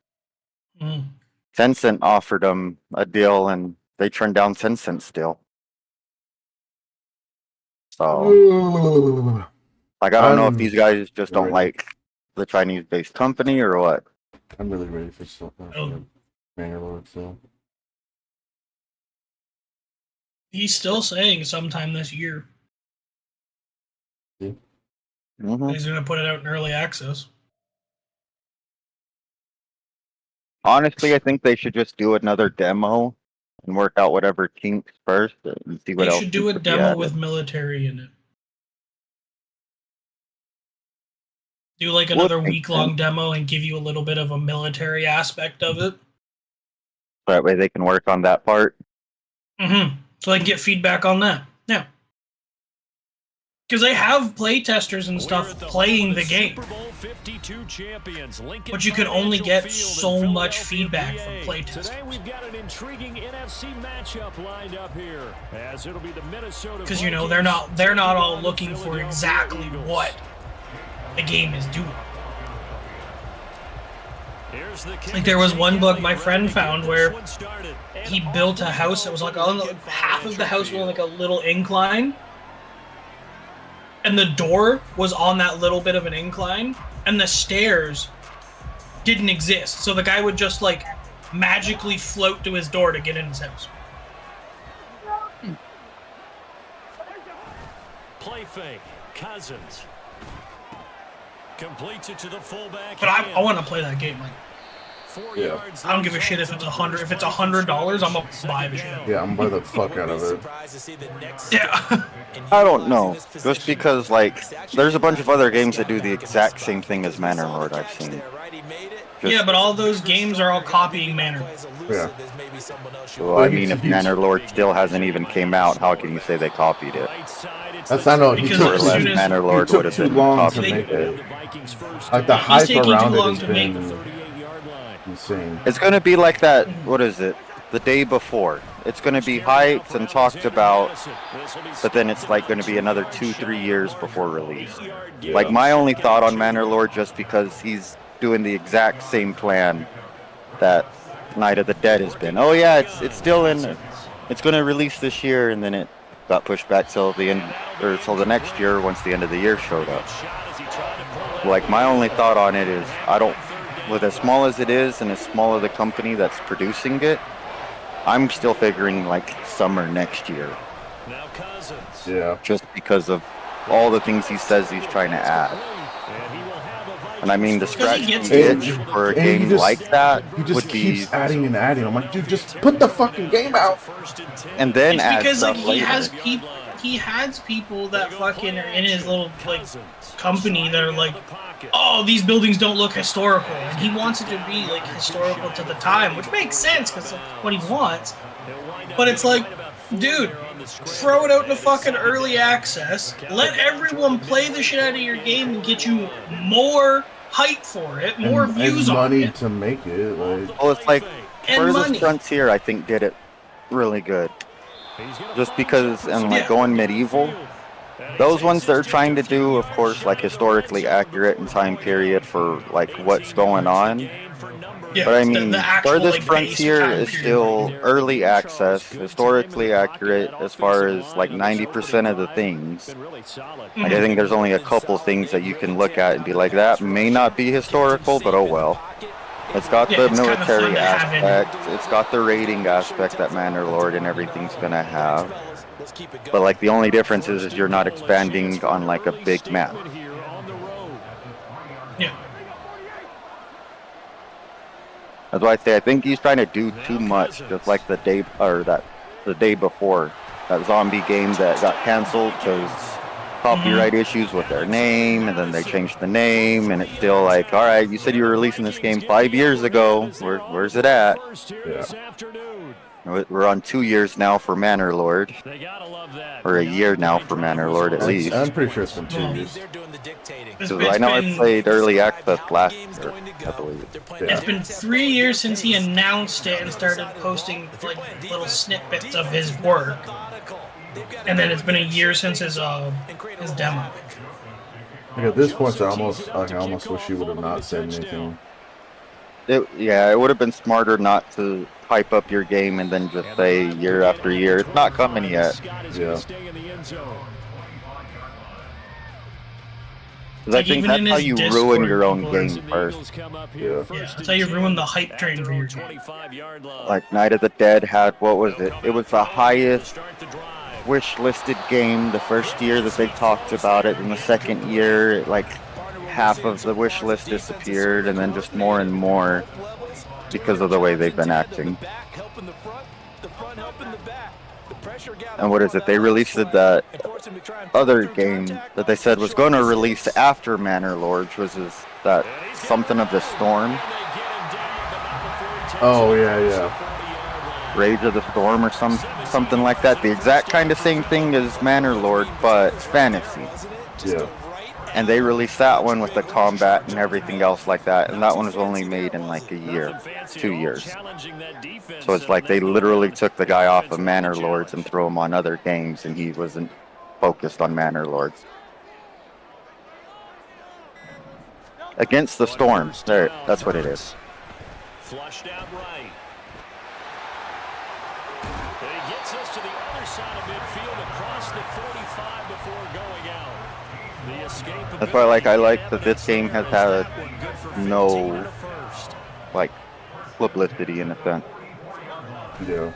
Mm. Tencent offered them a deal, and they turned down Tencent still. So Ooh. Like, I don't know if I'm these guys just don't ready. like the Chinese-based company or what. I'm really ready for something. Bannerlord, so. He's still saying sometime this year. Mm-hmm. He's going to put it out in early access. Honestly, I think they should just do another demo and work out whatever kinks first and see what They else. should do a needs to be demo added. with military in it. Do like another Would make week-long sense. demo and give you a little bit of a military aspect of it. That way they can work on that part. Mm-hmm. So they can get feedback on that. Yeah. Because they have play testers and stuff playing the game. But you can only get so much feedback from play testers. Today we've got an intriguing NFC matchup lined up here, as it'll be the Minnesota. Because you know they're not all looking for exactly what the game is doing. Like there was one bug my friend found where he built a house that was like half of the house was like a little incline, and the door was on that little bit of an incline, and the stairs didn't exist. So the guy would just like magically float to his door to get in his house. Play fake, Cousins completes it to the fullback. But I want to play that game. Like, Yeah. I don't give a shit if it's $100. If it's $100, I'm gonna buy the shit. Yeah, I'm gonna buy the fuck out of it. Yeah. I don't know. Just because, like, there's a bunch of other games that do the exact same thing as Manor Lord I've seen. Yeah, but all those games are all copying Manor. Yeah. Well, I mean, if Manor Lord still hasn't even came out, how can you say they copied it? That's I know. He Because took, as Unless soon as- Manor Lord he would took have too been long to copied. make it. Like the hype taking too around it long has to make been insane. It's gonna be like that, what is it? The day before. It's gonna be hyped and talked about, but then it's like gonna be another 2-3 years before release. Like my only thought on Manor Lord, just because he's doing the exact same plan that Night of the Dead has been. Oh yeah, it's still in, it's gonna release this year, and then it got pushed back till the end, or till the next year once the end of the year showed up. Like my only thought on it is, I don't, with as small as it is and as small of the company that's producing it, I'm still figuring like summer next year. Now Cousins. Yeah. Just because of all the things he says he's trying to add. And I mean, the scratch gets the itch for a and he game just- like that He just would be, keeps adding and adding. I'm like, dude, just put the fucking game out. and then It's add because stuff like later. he has people that fucking are in his little like company that are like, oh, these buildings don't look historical, and he wants it to be like historical to the time, which makes sense because that's what he wants. But it's like, dude, throw it out to fucking early access, let everyone play the shit out of your game and get you more hype for it, more and views on money it, to make it. Like, Well, it's like and Furthest money. Frontier, I think, did it really good. Just because, and like Yeah. going medieval, those ones they're trying to do, of course, like historically accurate in time period for like what's going on. Yeah, But I mean, the actual, Furthest like, base Frontier time is period. still early access, historically accurate as far as like 90% of the things. Like I think there's only a couple things that you can look at and be like, that may not be historical, but oh well. It's got Yeah, the it's kinda military fun to have in it. aspect, it's got the raiding aspect that Manor Lord and everything's gonna have. But like the only difference is you're not expanding on like a big map. Yeah. That's why I say I think he's trying to do too much, just like the day before, that zombie game that got canceled because copyright issues with their name, and then they changed the name, and it's still like, all right, you said you were releasing this game 5 years ago. Where's it at? yeah. We're on 2 years now for Manor Lord, or a year now for Manor Lord at least. I'm pretty sure it's been 2 years. It's So I know I been- played early access last year, I believe. It's been 3 years since he announced it and started posting like little snippets of his work, and then it's been a year since his demo. Like at this point, I almost wish you would have not said anything. Yeah, it would have been smarter not to hype up your game and then just say year after year, it's not coming yet. Yeah. Scott is gonna stay in the end zone. 4 yards, 2 to Because I Like, think even that's in how his you ruin Discord, your own people are- game first. Yeah. That's how you ruin the hype train for your game. Like Night of the Dead had, what was it? It was the highest wish-listed game the first year that they talked about it. In the second year, like half of the wish list disappeared, and then just more and more because of the way they've been acting. And what is it? They released that other game that they said was going to release after Manor Lords, was that something of the Storm? Oh yeah. Rage of the Storm or something like that. The exact kind of same thing as Manor Lord, but fantasy. Yeah. And they released that one with the combat and everything else like that, and that one was only made in like a year, 2 years. So it's like they literally took the guy off of Manor Lords and threw him on other games, and he wasn't focused on Manor Lords. Against the Storm. There, that's what it is. Flushed out right. He gets us to the other side of midfield across the 45 before going out. That's why I like that this game has had no like publicity in a sense. Yeah.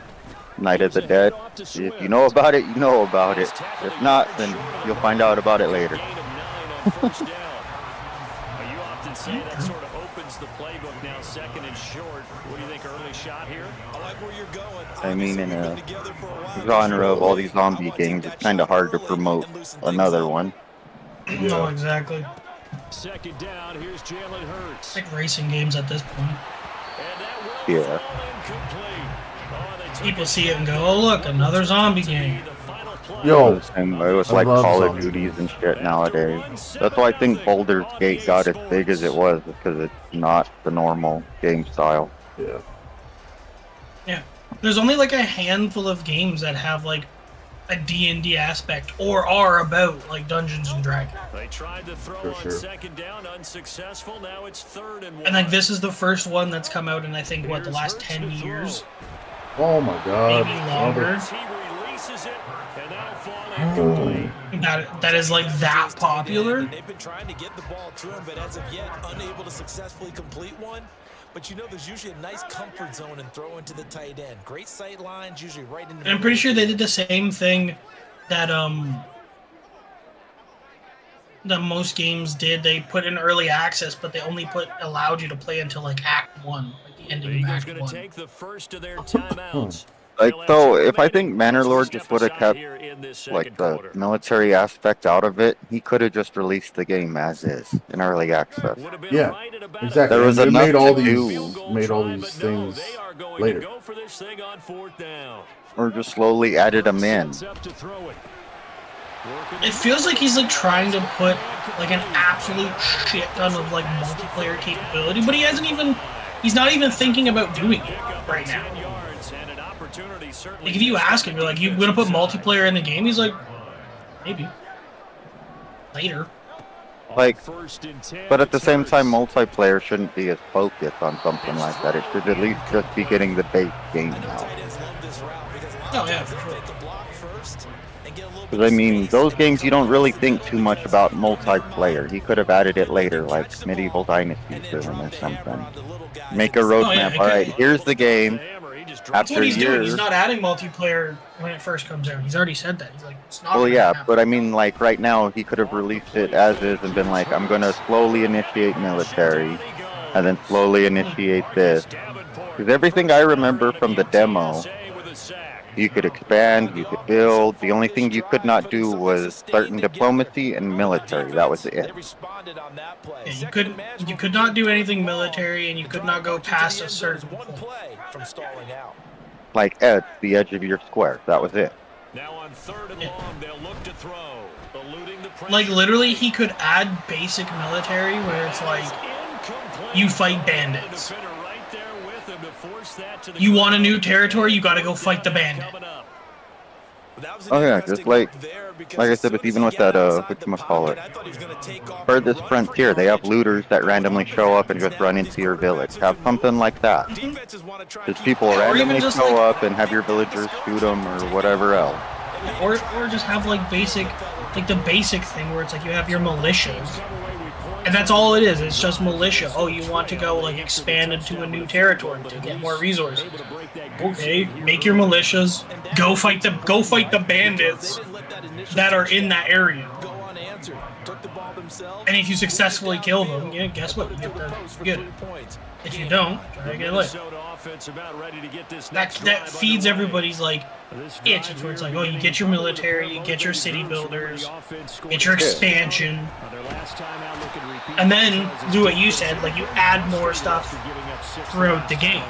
Night of the Dead. If you know about it, you know about it. If not, then you'll find out about it later. You often say that sort of opens the playbook now, second and short. What do you think, early shot here? I like where you're going. I mean, in a genre of all these zombie games, it's kind of hard to promote another one. No, exactly. Second down, here's Jalen Hurts. It's like racing games at this point. Yeah. People see it and go, "Oh look, another zombie game." Yo. And it was like Call of Duties and shit nowadays. That's why I think Baldur's Gate got as big as it was, because it's not the normal game style. Yeah. Yeah. There's only like a handful of games that have like a D&D aspect or are about like Dungeons and Dragons. They tried to throw on second down, unsuccessful. Now it's 3rd and 1. And like this is the first one that's come out in I think what the last 10 years. Oh my god. Maybe longer. He releases it, and that'll fall incomplete. That is like that popular. They've been trying to get the ball to him, but as of yet, unable to successfully complete one. But you know, there's usually a nice comfort zone and throw into the tight end. Great sight lines, usually right in the And I'm pretty sure they did the same thing that most games did. They put in early access, but they only allowed you to play until like Act 1, like the ending of Act 1. Take the first of their timeouts. Like, so if I think Manor Lord just would have kept like the military aspect out of it, he could have just released the game as is in early access. Yeah, exactly. There was and they enough made all these things later. Or just slowly added them in. It feels like he's like trying to put like an absolute shit ton of like multiplayer capability, but he's not even thinking about doing it right now. Like if you ask him, you're like, "You gonna put multiplayer in the game?" He's like, "Maybe later." Like, but at the same time, multiplayer shouldn't be as focused on something like that. It should at least just be getting the base game now. Oh yeah, for sure. Because I mean, those games you don't really think too much about multiplayer. He could have added it later, like Medieval Dynasty to him or something. Make a roadmap. All right, here's the game. That's what he's doing. years. He's not adding multiplayer when it first comes out. He's already said that. He's like, it's not. Well, gonna yeah, happen. but I mean, like right now, he could have released it as is and been like, I'm gonna slowly initiate military, and then slowly initiate this. Because everything I remember from the demo, you could expand, you could build. The only thing you could not do was certain diplomacy and military. That was it. Yeah, you could not do anything military, and you could not go past a certain point. Like at the edge of your square. That was it. Now on 3rd and long, they'll look to throw. Eluding the pressure. Like literally, he could add basic military where it's like you fight bandits. You want a new territory, you gotta go fight the bandit. Oh yeah, just like I said, but even with that, whatchamacallit, for this frontier, they have looters that randomly show up and just run into your village. Have something like that. Just people randomly show up and have your villagers shoot them or whatever else. Or just have like basic, like the basic thing where it's like you have your militias, and that's all it is. It's just militia. Oh, you want to go like expand into a new territory to get more resources? Okay, make your militias. Go fight the bandits that are in that area. And if you successfully kill them, yeah, guess what? You get it. If you don't, try to get it later. That feeds everybody's like itch. It's where it's like, oh, you get your military, you get your city builders, get your expansion, and then do what you said, like you add more stuff throughout the game.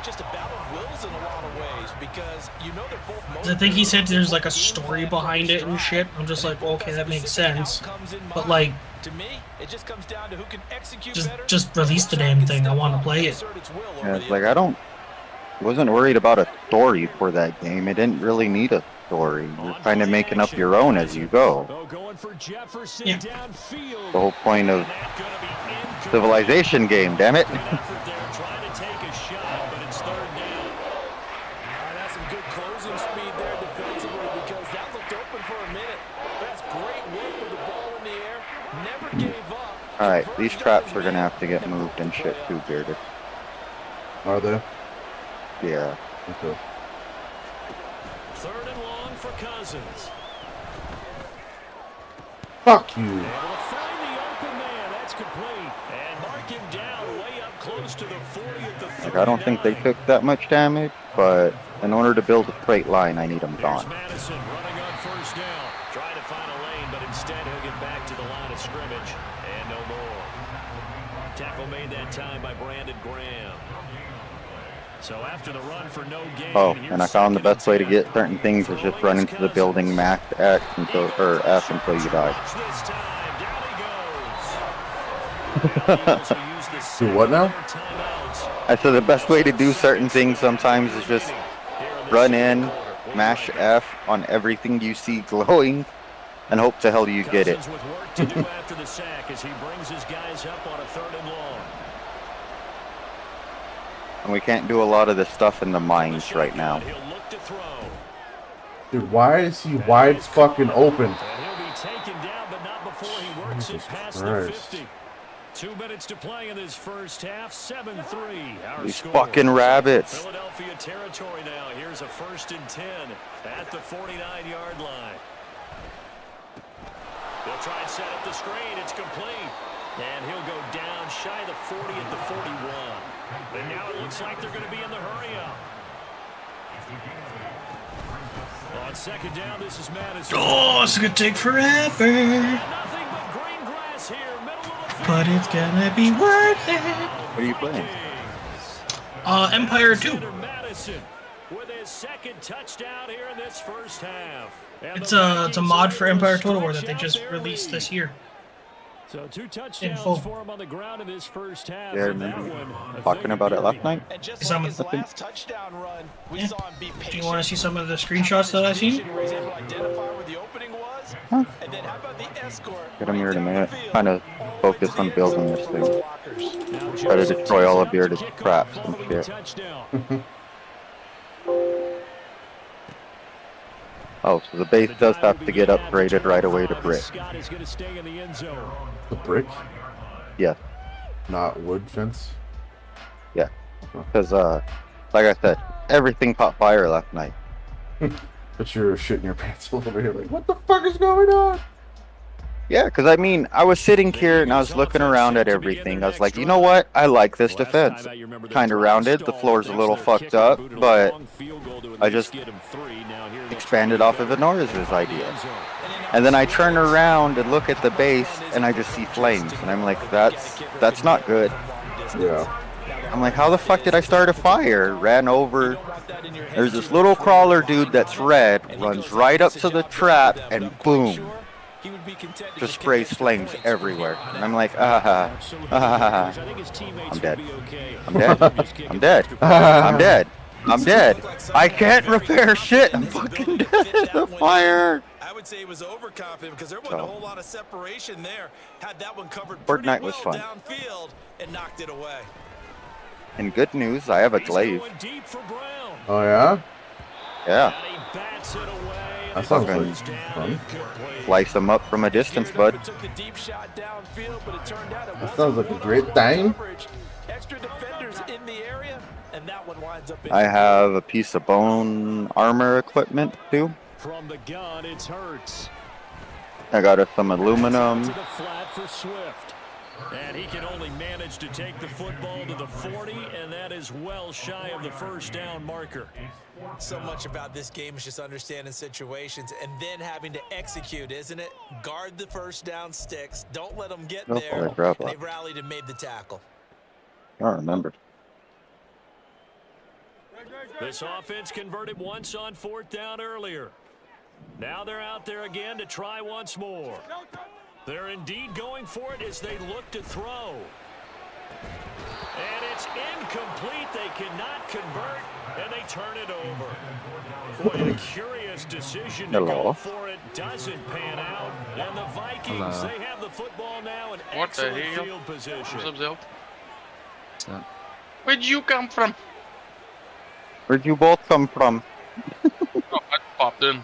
Just a battle of wills in a lot of ways because you know they're both motivated. I think he said there's like a story behind it and shit. I'm just like, well, okay, that makes sense. But like, to me, it just comes down to who can execute just release the damn thing. I want to play it. Yeah, it's like wasn't worried about a story for that game. It didn't really need a story. You're kind of making up your own as you go. Yeah. The whole point of civilization game, damn it. Alright, these traps are gonna have to get moved and shit too, Bearded. Are they? Yeah. Okay. 3rd and long for Cousins. Fuck you. Able to find the open man. That's complete. And mark him down way up close to the 40 at the 39. Like, I don't think they took that much damage, but in order to build a straight line, I need them gone. Madison running on 1st down. Trying to find a lane, but instead he'll get back to the line of scrimmage. And no more. Tackle made that time by Brandon Graham. So after the run for no gain, Oh, and I found the best way to get certain things is just run into the building max X until F until you die. Do what now? I said the best way to do certain things sometimes is just run in, mash F on everything you see glowing, and hope to hell you get it. With work to do after the sack as he brings his guys up on a 3rd and long. And we can't do a lot of this stuff in the mines right now. He'll look to throw. Dude, why is he wide fucking open? And he'll be taken down, but not before he works it past the 50. 2 minutes to play in this first half. 7-3. These fucking rabbits. Philadelphia territory now. Here's a 1st and 10 at the 49-yard line. They'll try and set up the screen. It's complete. And he'll go down shy of the 40 at the 41. And now it looks like they're going to be in the hurry-up. On 2nd down, this is Madison. Oh, it's gonna take forever, Nothing but green grass here, middle of the field. but it's gonna be worth it. What are you playing? Empire 2. Madison with his 2nd touchdown here in this first half. And It's the a mod for Empire Total War that they just released this year. So 2 In touchdowns full. for him on the ground in this first half. Yeah, I and that remember one, talking about it last night. And just Is like that his what- last touchdown run, we Yeah. saw him be patient. Do you want to see some of the screenshots that I've seen? Where he's able to identify where the opening was. Huh. And then how about the escort? Get him here in a right down minute. the field, Kind of all the way focus to on the building end this zone thing. for blockers. Now Try to Joseph destroy all tees of Bearded's up the kickoff, traps and following the shit. touchdown. Oh, so the base does have to get upgraded right away to brick. Scott is going to stay in the end zone. The brick, Yes, not wood fence. because like I said, everything caught fire last night. But you're shitting your pants a little bit here, like, what the fuck is going on? Yeah, because I mean, I was sitting here and I was looking around at everything. I was like, you know what? I like this defense. Kind of rounded. The floor's a little fucked up, but I just expanded off of Enora's idea. And then I turn around and look at the base and I just see flames. And I'm like, that's not good. Yeah. I'm like, how the fuck did I start a fire? Ran over. There's this little crawler dude that's red, runs right up to the trap, and boom. Just sprays flames everywhere. And I'm like, I'm dead. I'm dead. I'm dead. I'm dead. I'm dead. I can't repair shit. I'm fucking dead. The fire. I would say he was overconfident because there wasn't a whole lot of separation there. Had that one covered pretty Fortnite well was fun. downfield and knocked it away. And good news, I have a glaive. Going deep for Brown. Oh yeah. Yeah. And he bats it away. That sounds Okay. like fun. Slice them up from a distance, bud. Took the deep shot downfield, but it turned out it That wasn't sounds like a great one-on-one time. coverage. Extra defenders in the area, and that one winds up. I have a piece of bone armor equipment too. From the gun, it's Hurts. I got some aluminum. To the flat for Swift. And he can only manage to take the football to the 40, and that is well shy of the first down marker. So much about this game is just understanding situations and then having to execute, isn't it? Guard the first down sticks. Don't let them get Oh, there. I grabbed And that. they rallied and made the tackle. I don't remember. This offense converted once on 4th down earlier. Now they're out there again to try once more. They're indeed going for it as they look to throw. And it's incomplete. They cannot convert, and they turn it over. Boy, a curious decision to go for it. Doesn't pan out. And the Vikings, they have the football now in excellent field position. Where'd you come from? Where'd you both come from? Oh, I popped in.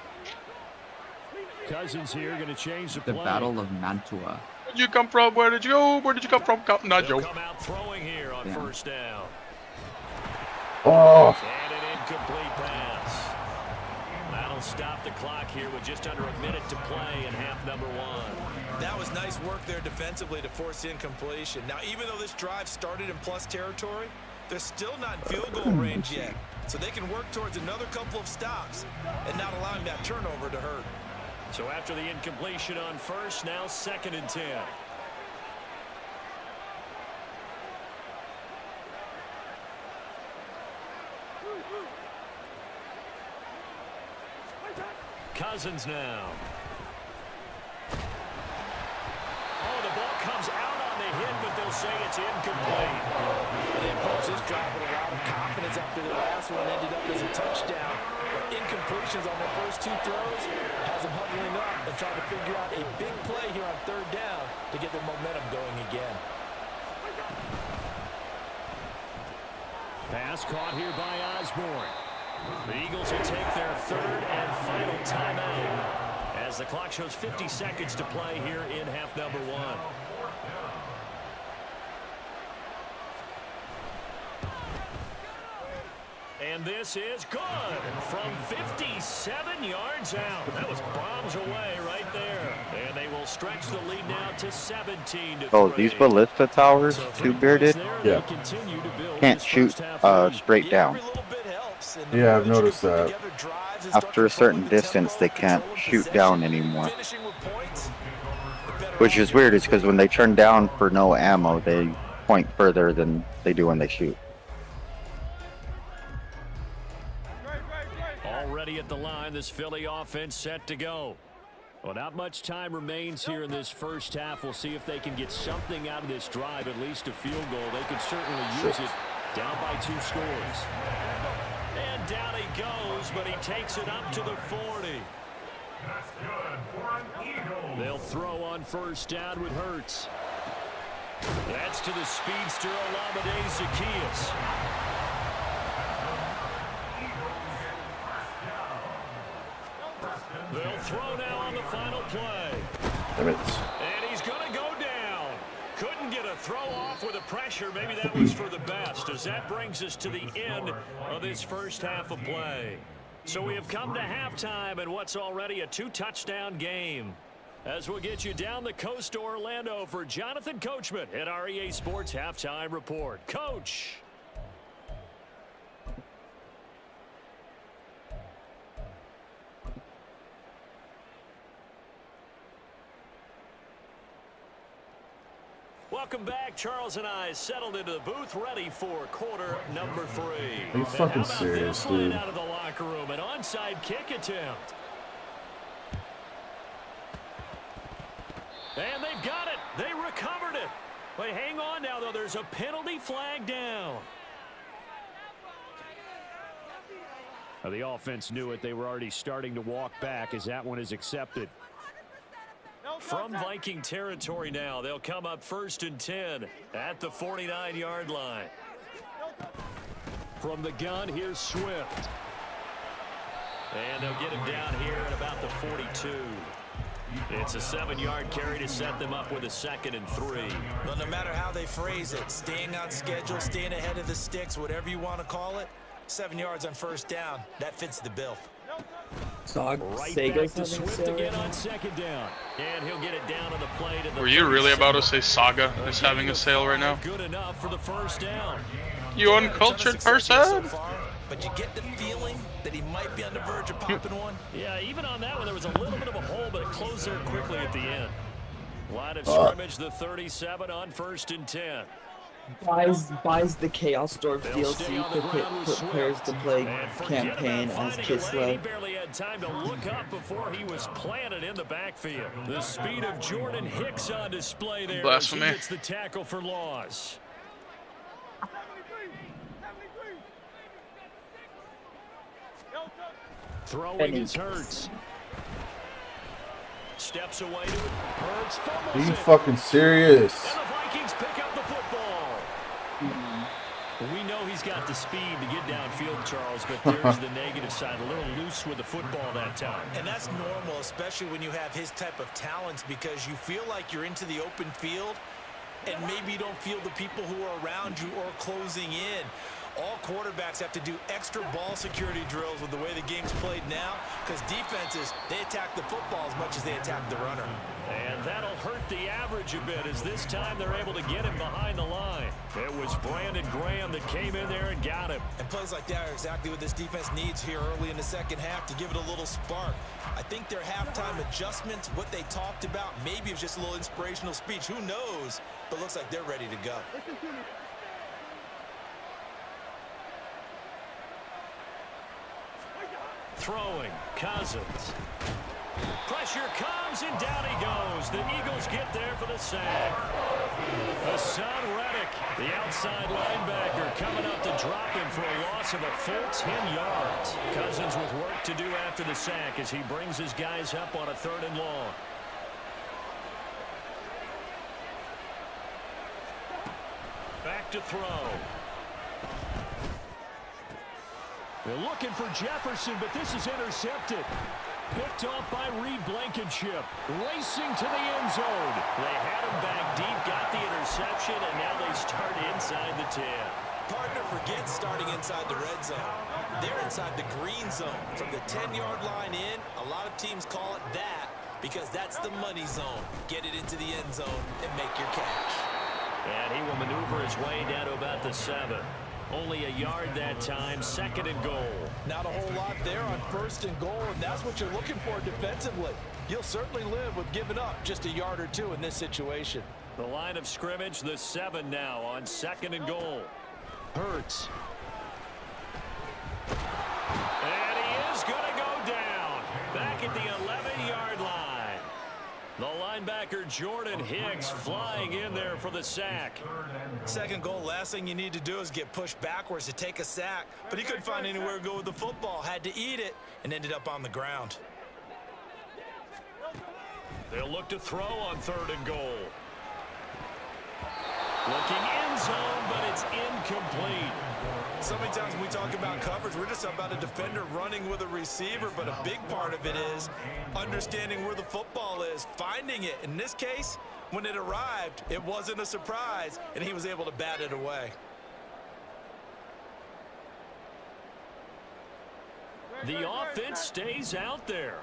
Cousins here going to change the The play. Battle of Mantua. Where'd you come from? Where did you go? Where did you come from? Not They'll Joe. come out throwing here on Yeah. 1st down. Oh, And an incomplete pass. That'll stop the clock here with just under a minute to play in half number 1. That was nice work there defensively to force incompletion. Now, even though this drive started in plus territory, they're still not in field goal range yet. So they can work towards another couple of stops and not allowing that turnover to hurt. So after the incompletion on 1st, now 2nd and 10. Cousins now. Oh, the ball comes out on the hit, but they'll say it's incomplete. They approached this drive with a lot of confidence after the last one ended up as a touchdown. But incompletions on their first 2 throws has them huddling up and trying to figure out a big play here on 3rd down to get their momentum going again. Pass caught here by Osborne. The Eagles will take their 3rd and final timeout as the clock shows 50 seconds to play here in half number 1. And this is good from 57 yards out. That was bombs away right there. And they will stretch the lead now to 17 to 3. Oh, these ballista towers, two-bearded, Yeah. can't shoot straight down. yeah, I've noticed that. After a certain distance, they can't shoot down anymore. Which is weird, it's because when they turn down for no ammo, they point further than they do when they shoot. Already at the line, this Philly offense set to go. Well, not much time remains here in this first half. We'll see if they can get something out of this drive, at least a field goal. They could certainly use it down by 2 scores. And down he goes, but he takes it up to the 40. They'll throw on 1st down with Hurts. That's to the speedster Olamide Zaccheaus. They'll throw now on the final play. Damn it. And he's going to go down. Couldn't get a throw off with the pressure. Maybe that was for the best, as that brings us to the end of this first half of play. So we have come to halftime in what's already a 2-touchdown game. As we'll get you down the coast to Orlando for Jonathan Coachman at our EA Sports Halftime Report. Coach. Welcome back. Charles and I settled into the booth, ready for quarter number 3. Are you fucking serious, dude? Out of the locker room, an onside kick attempt. And they've got it. They recovered it. But hang on now, though. There's a penalty flag down. The offense knew it. They were already starting to walk back as that one is accepted. From Viking territory now, they'll come up 1st and 10 at the 49-yard line. From the gun, here's Swift. And they'll get him down here at about the 42. It's a 7-yard carry to set them up with a 2nd and 3. Well, no matter how they phrase it, staying on schedule, staying ahead of the sticks, whatever you want to call it, 7 yards on 1st down, that fits the bill. Right back to Swift again on 2nd down. And he'll get it down on the play to the Were you really about to say Saga is having a sale right now? Good enough for the 1st down. You uncultured person! But you get the feeling that he might be on the verge of popping one. Yeah, even on that one, there was a little bit of a hole, but it closed there quickly at the end. Line of scrimmage, the 37 on 1st and 10. Buys the Chaos Dwarf DLC to put players to play campaign as Kislev. He barely had time to look up before he was planted in the backfield. The speed of Jordan Hicks on display there. Blasphemy. As he gets the tackle for loss. Throwing is Hurts. Steps away to it. Hurts fumbles Are you it. fucking serious? And the Vikings pick up the football. We know he's got the speed to get downfield, Charles, but there's the negative side. A little loose with the football that time. And that's normal, especially when you have his type of talents, because you feel like you're into the open field and maybe you don't feel the people who are around you or closing in. All quarterbacks have to do extra ball security drills with the way the game's played now, because defenses, they attack the football as much as they attack the runner. And that'll hurt the average a bit, as this time they're able to get him behind the line. It was Brandon Graham that came in there and got him. And plays like that are exactly what this defense needs here early in the 2nd half to give it a little spark. I think their halftime adjustments, what they talked about, maybe it was just a little inspirational speech. Who knows? But looks like they're ready to go. Throwing, Cousins. Pressure comes, and down he goes. The Eagles get there for the sack. Hassan Reddick, the outside linebacker, coming up to drop him for a loss of a full 10 yards. Cousins with work to do after the sack as he brings his guys up on a 3rd and long. Back to throw. They're looking for Jefferson, but this is intercepted. Picked off by Reed Blankenship. Racing to the end zone. They had him back deep, got the interception, and now they start inside the 10. Partner forgets starting inside the red zone. They're inside the green zone. From the 10-yard line in, a lot of teams call it that because that's the money zone. Get it into the end zone and make your cash. And he will maneuver his way down to about the 7. Only a yard that time, 2nd and goal. Not a whole lot there on 1st and goal, and that's what you're looking for defensively. You'll certainly live with giving up just a yard or 2 in this situation. The line of scrimmage, the 7 now on 2nd and goal. Hurts. And he is going to go down. Back at the 11-yard line. The linebacker Jordan Hicks flying in there for the sack. 2nd goal, last thing you need to do is get pushed backwards to take a sack. But he couldn't find anywhere to go with the football. Had to eat it and ended up on the ground. They'll look to throw on 3rd and goal. Looking end zone, but it's incomplete. So many times when we talk about coverage, we're just about a defender running with a receiver, but a big part of it is understanding where the football is, finding it. In this case, when it arrived, it wasn't a surprise, and he was able to bat it away. The offense stays out there.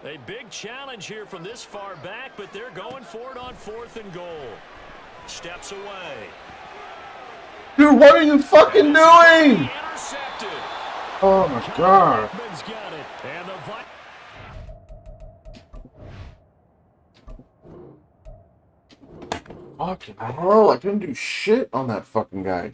A big challenge here from this far back, but they're going for it on 4th and goal. Steps away. Dude, what are you fucking doing? Intercepted. Oh my god. Beckman's got it. And the Fucking hell, I couldn't do shit on that fucking guy.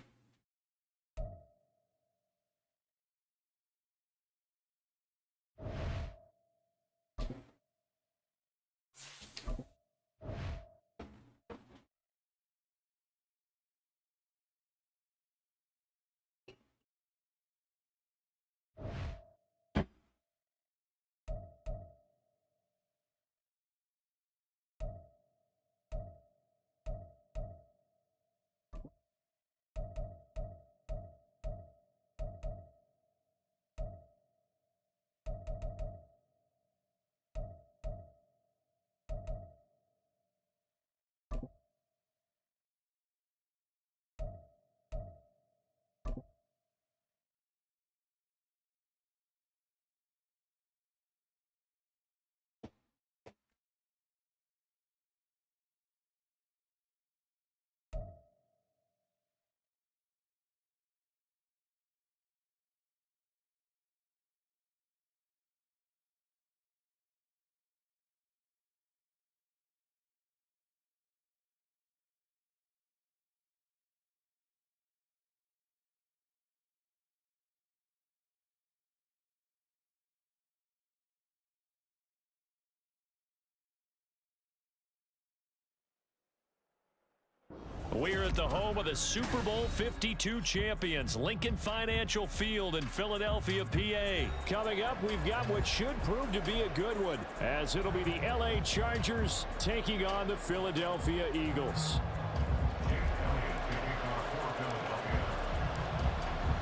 We're at the home of the Super Bowl 52 champions, Lincoln Financial Field in Philadelphia, PA. Coming up, we've got what should prove to be a good one, as it'll be the LA Chargers taking on the Philadelphia Eagles.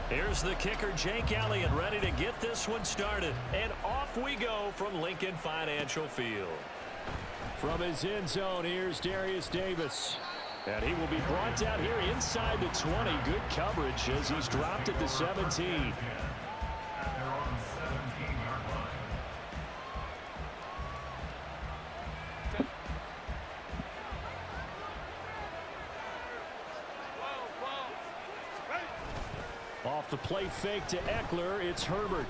Here's the kicker, Jake Elliott, ready to get this one started. And off we go from Lincoln Financial Field. From his end zone, here's Darius Davis. And he will be brought down here inside the 20. Good coverage as he's dropped at the 17. Off the play fake to Eckler, it's Herbert.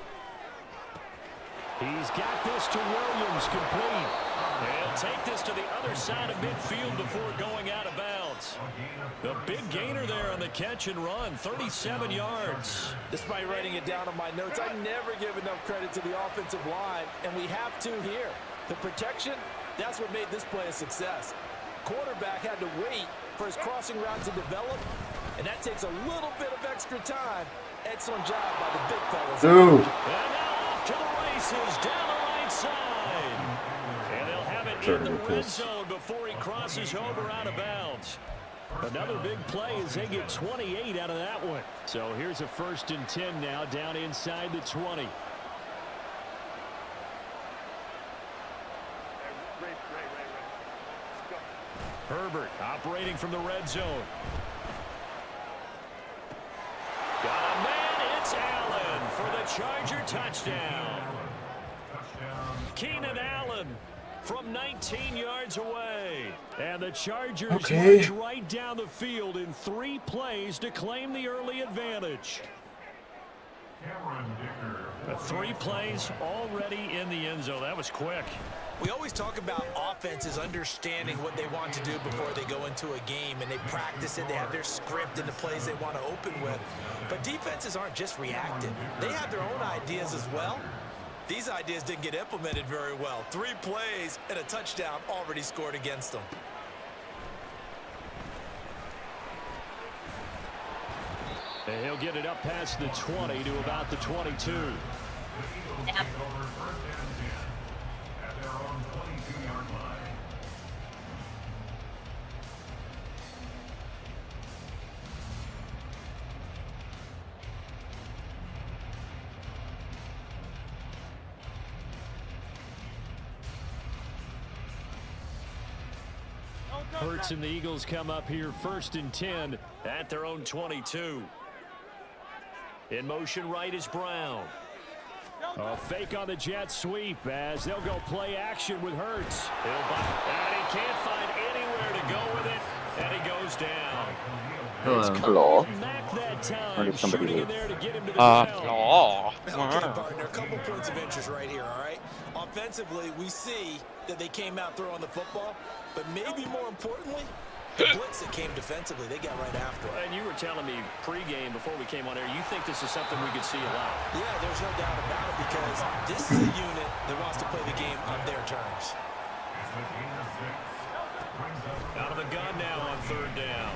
He's got this to Williams, complete. He'll take this to the other side of midfield before going out of bounds. The big gainer there on the catch and run, 37 yards. Despite writing it down on my notes, I never give enough credit to the offensive line, and we have to here. The protection, that's what made this play a success. Quarterback had to wait for his crossing route to develop, and that takes a little bit of extra time. Excellent job by the big fellas. Dude. And now off to the races down the right side. And they'll have it in the red zone before he crosses over out of bounds. Another big play as they get 28 out of that one. So here's a 1st and 10 now down inside the 20. Herbert operating from the red zone. Got a man, it's Allen for the Charger touchdown. Keenan Allen from 19 yards away. And the Chargers march right down the field in 3 plays to claim the early advantage. 3 plays already in the end zone. That was quick. We always talk about offenses understanding what they want to do before they go into a game, and they practice it. They have their script and the plays they want to open with. But defenses aren't just reactive. They have their own ideas as well. These ideas didn't get implemented very well. 3 plays and a touchdown already scored against them. And he'll get it up past the 20 to about the 22. Yep. Hurts and the Eagles come up here 1st and 10 at their own 22. In motion right is Brown. A fake on the jet sweep as they'll go play action with Hurts. And he can't find anywhere to go with it, and he goes down. Hello. That time, Or did somebody shooting in leave? there to get him to the ground. Okay, partner, a couple points of interest right here, all right? Offensively, we see that they came out throwing the football, but maybe more importantly, the blitz that came defensively, they got right after it. And you were telling me pregame before we came on air, you think this is something we could see a lot. Yeah, there's no doubt about it, because this is a unit that wants to play the game on their terms. Out of the gun now on 3rd down.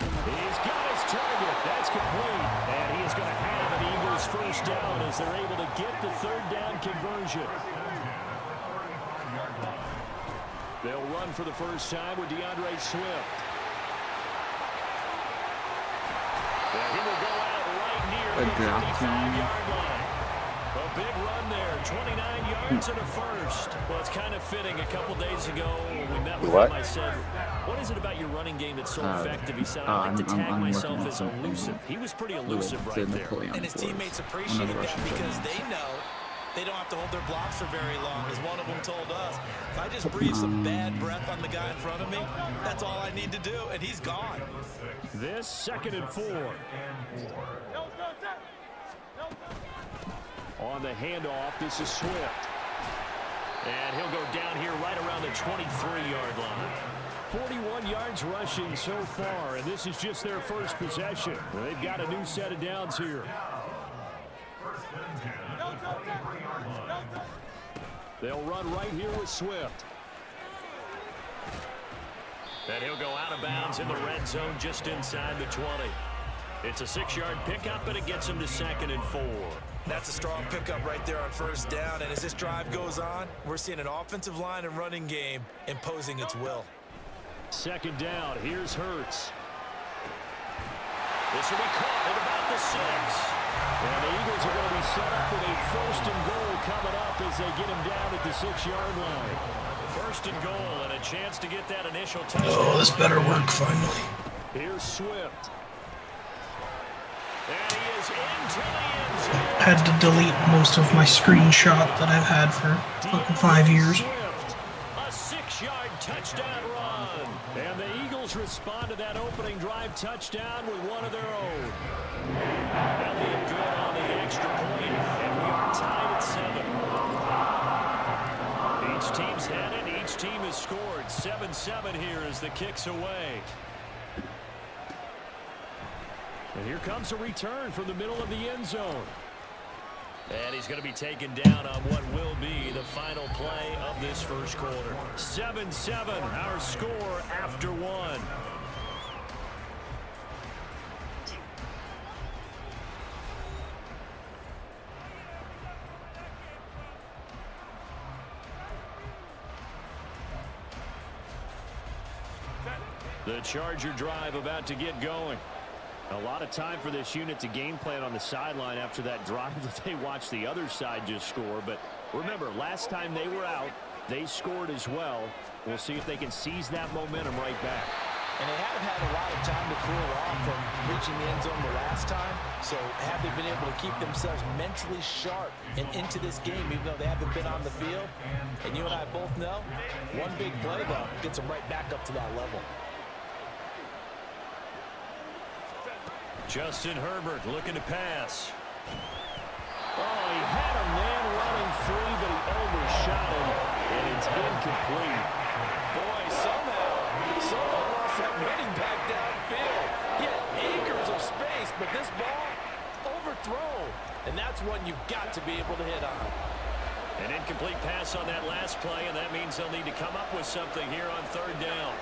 He's got his target. That's complete. And he is going to have an Eagles 1st down as they're able to get the 3rd down conversion. They'll run for the first time with DeAndre Swift. And he will go out right near the 35-yard line. A big run there, 29 yards and a 1st. Well, it's kind of fitting. A couple days ago when we met with him, I said, what is it about your running game that's so effective? He said, I like to tag myself as elusive. He was pretty elusive right there. And his teammates appreciate that because they know they don't have to hold their blocks for very long, as one of them told us. If I just breathe some bad breath on the guy in front of me, that's all I need to do, and he's gone. This 2nd and 4. On the handoff, this is Swift. And he'll go down here right around the 23-yard line. 41 yards rushing so far, and this is just their 1st possession. They've got a new set of downs here. They'll run right here with Swift. And he'll go out of bounds in the red zone just inside the 20. It's a 6-yard pickup, and it gets him to 2nd and 4. That's a strong pickup right there on 1st down. And as this drive goes on, we're seeing an offensive line and running game imposing its will. 2nd down. Here's Hurts. This will be caught at about the 6. And the Eagles are going to be set up with a 1st and goal coming up as they get him down at the 6-yard line. 1st and goal and a chance to get that initial touchdown. Oh, this better work finally. Here's Swift. And he is into the end zone. Had to delete most of my screenshot that I've had for fucking 5 years. Swift, a 6-yard touchdown run. And the Eagles respond to that opening drive touchdown with one of their own. Elliott good on the extra point, and we are tied at 7. Each team's had it. Each team has scored. 7-7 here as the kick's away. And here comes a return from the middle of the end zone. And he's going to be taken down on what will be the final play of this first quarter. 7-7, our score after 1. The Charger drive about to get going. A lot of time for this unit to game plan on the sideline after that drive that they watched the other side just score. But remember, last time they were out, they scored as well. We'll see if they can seize that momentum right back. And they haven't had a lot of time to cool off from reaching the end zone the last time. So have they been able to keep themselves mentally sharp and into this game, even though they haven't been on the field? And you and I both know, one big play, though, gets them right back up to that level. Justin Herbert looking to pass. Oh, he had a man running free, but he overshot him, and it's incomplete. Boy, someone lost that running back downfield. He had acres of space, but this ball overthrown, and that's one you've got to be able to hit on. An incomplete pass on that last play, and that means they'll need to come up with something here on 3rd down.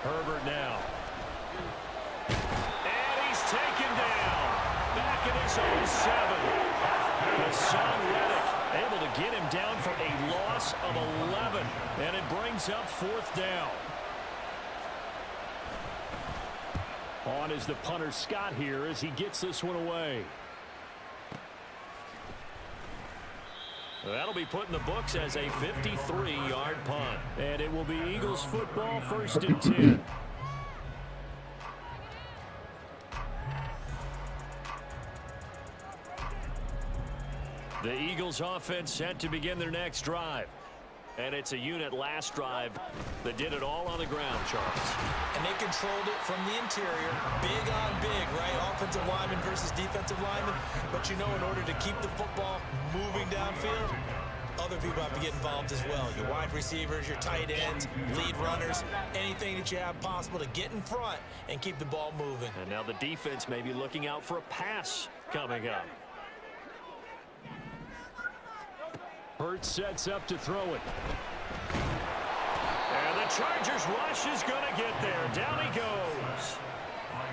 Herbert now. And he's taken down. Back in his own 7. Hassan Reddick able to get him down for a loss of 11. And it brings up 4th down. On is the punter Scott here as he gets this one away. That'll be put in the books as a 53-yard punt. And it will be Eagles football, 1st and 10. The Eagles offense set to begin their next drive. And it's a unit last drive that did it all on the ground, Charles. And they controlled it from the interior. Big on big, right? Offensive lineman versus defensive lineman. But you know, in order to keep the football moving downfield, other people have to get involved as well. Your wide receivers, your tight ends, lead runners, anything that you have possible to get in front and keep the ball moving. And now the defense may be looking out for a pass coming up. Hurts sets up to throw it. And the Chargers rush is going to get there. Down he goes.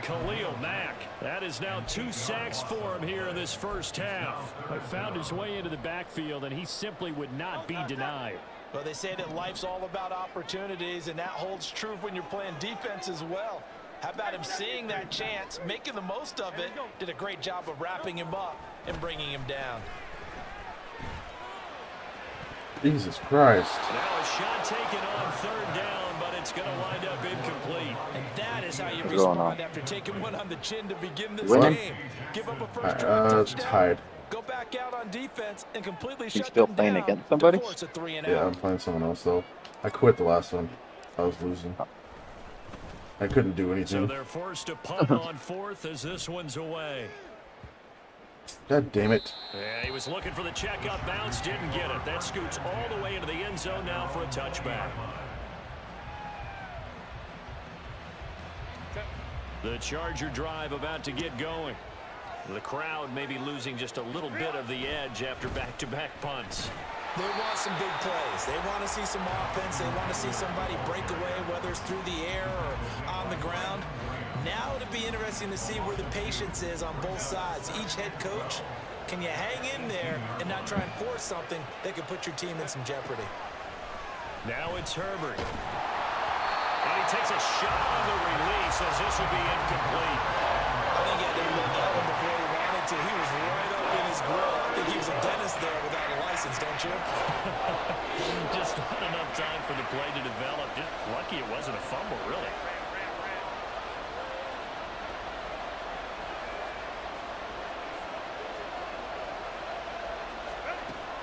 Khalil Mack. That is now 2 sacks for him here in this first half. Found his way into the backfield, and he simply would not be denied. Well, they say that life's all about opportunities, and that holds true when you're playing defense as well. How about him seeing that chance, making the most of it, did a great job of wrapping him up and bringing him down. Jesus Christ. Now a shot taken on 3rd down, but it's going to wind up incomplete. And that is how you respond after taking one on the chin to begin this Winning? game. Give up a first drive touchdown. Tied. Go back out on defense and completely He's shut still them playing down against somebody? to force a 3-and-out. Yeah, I'm playing someone else though. I quit the last one. I was losing. I couldn't do anything. So they're forced to punt on 4th as this one's away. God damn it. Yeah, he was looking for the checkup bounce, didn't get it. That scoots all the way into the end zone now for a touchback. The Charger drive about to get going. The crowd may be losing just a little bit of the edge after back-to-back punts. They want some big plays. They want to see some offense. They want to see somebody break away, whether it's through the air or on the ground. Now it'll be interesting to see where the patience is on both sides. Each head coach, can you hang in there and not try and force something that could put your team in some jeopardy? Now it's Herbert. And he takes a shot on the release as this will be incomplete. I think he had to look that one before he wanted to. He was right up in his grill. I think he was a dentist there without a license, don't you? Just not enough time for the play to develop. Just lucky it wasn't a fumble, really.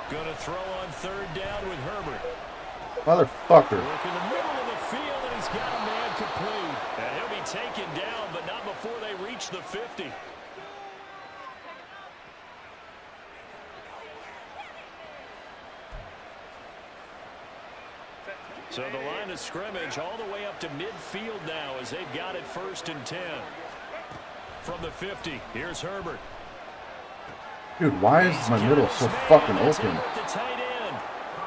Going to throw on third down with Herbert. Motherfucker. Work in the middle of the field, and he's got a man complete. And he'll be taken down, but not before they reach the 50. So the line of scrimmage all the way up to midfield now as they've got it 1st and 10. From the 50, here's Herbert. Dude, why is my middle so fucking open? The tight end.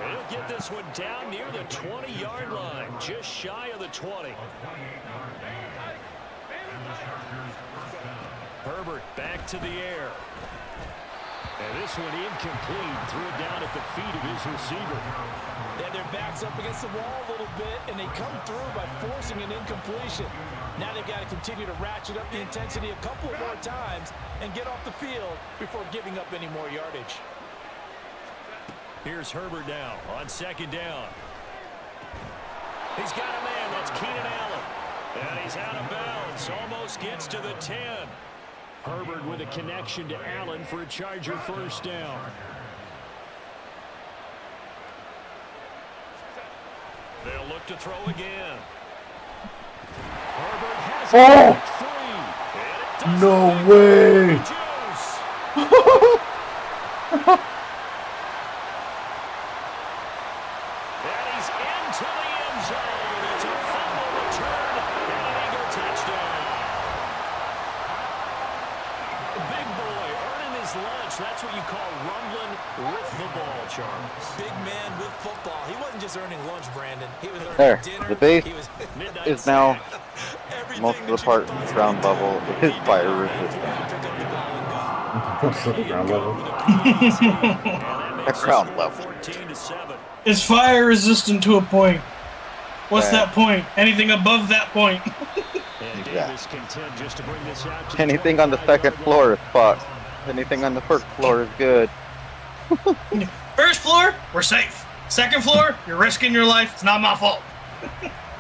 He'll get this one down near the 20-yard line, just shy of the 20. Herbert back to the air. And this one incomplete. Threw it down at the feet of his receiver. They had their backs up against the wall a little bit, and they come through by forcing an incompletion. Now they've got to continue to ratchet up the intensity a couple more times and get off the field before giving up any more yardage. Here's Herbert now on 2nd down. He's got a man. That's Keenan Allen. And he's out of bounds. Almost gets to the 10. Herbert with a connection to Allen for a Charger 1st down. They'll look to throw again. Herbert has no way. And he's into the end zone. It's a fumble return and an Eagle touchdown. Big boy earning his lunch. That's what you call rumbling with the ball, Charles. Big man with football. He wasn't just earning lunch, Brandon. He was earning There, dinner. the base is now most of the part ground level is fire resistant. What's the ground level? At ground level. It's fire resistant to a point. What's that point? Anything above that point. Yeah. Anything on the 2nd floor is fucked. Anything on the 1st floor is good. 1st floor, we're safe. 2nd floor, you're risking your life. It's not my fault.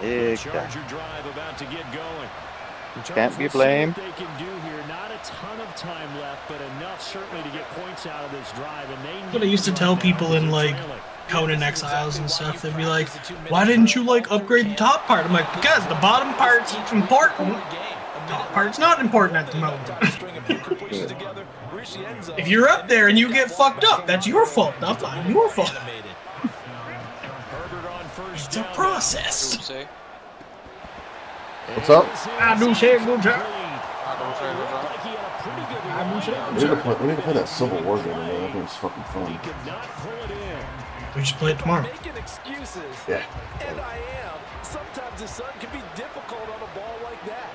Exactly. Drive about to get going. Can't be blamed. They can do here. Not a ton of time left, but enough certainly to get points out of this drive. And they What I used to tell people in like Conan Exiles and stuff, they'd be like, "Why didn't you like upgrade the top part?" I'm like, "Because the bottom part's important. The top part's not important at the moment." If you're up there and you get fucked up, that's your fault. Not your fault. It's a process. What's up? I do say good job. We need to play that Civil War game, man. That game's fucking fun. We should play it tomorrow. Yeah. And I am. Sometimes the sun can be difficult on a ball like that.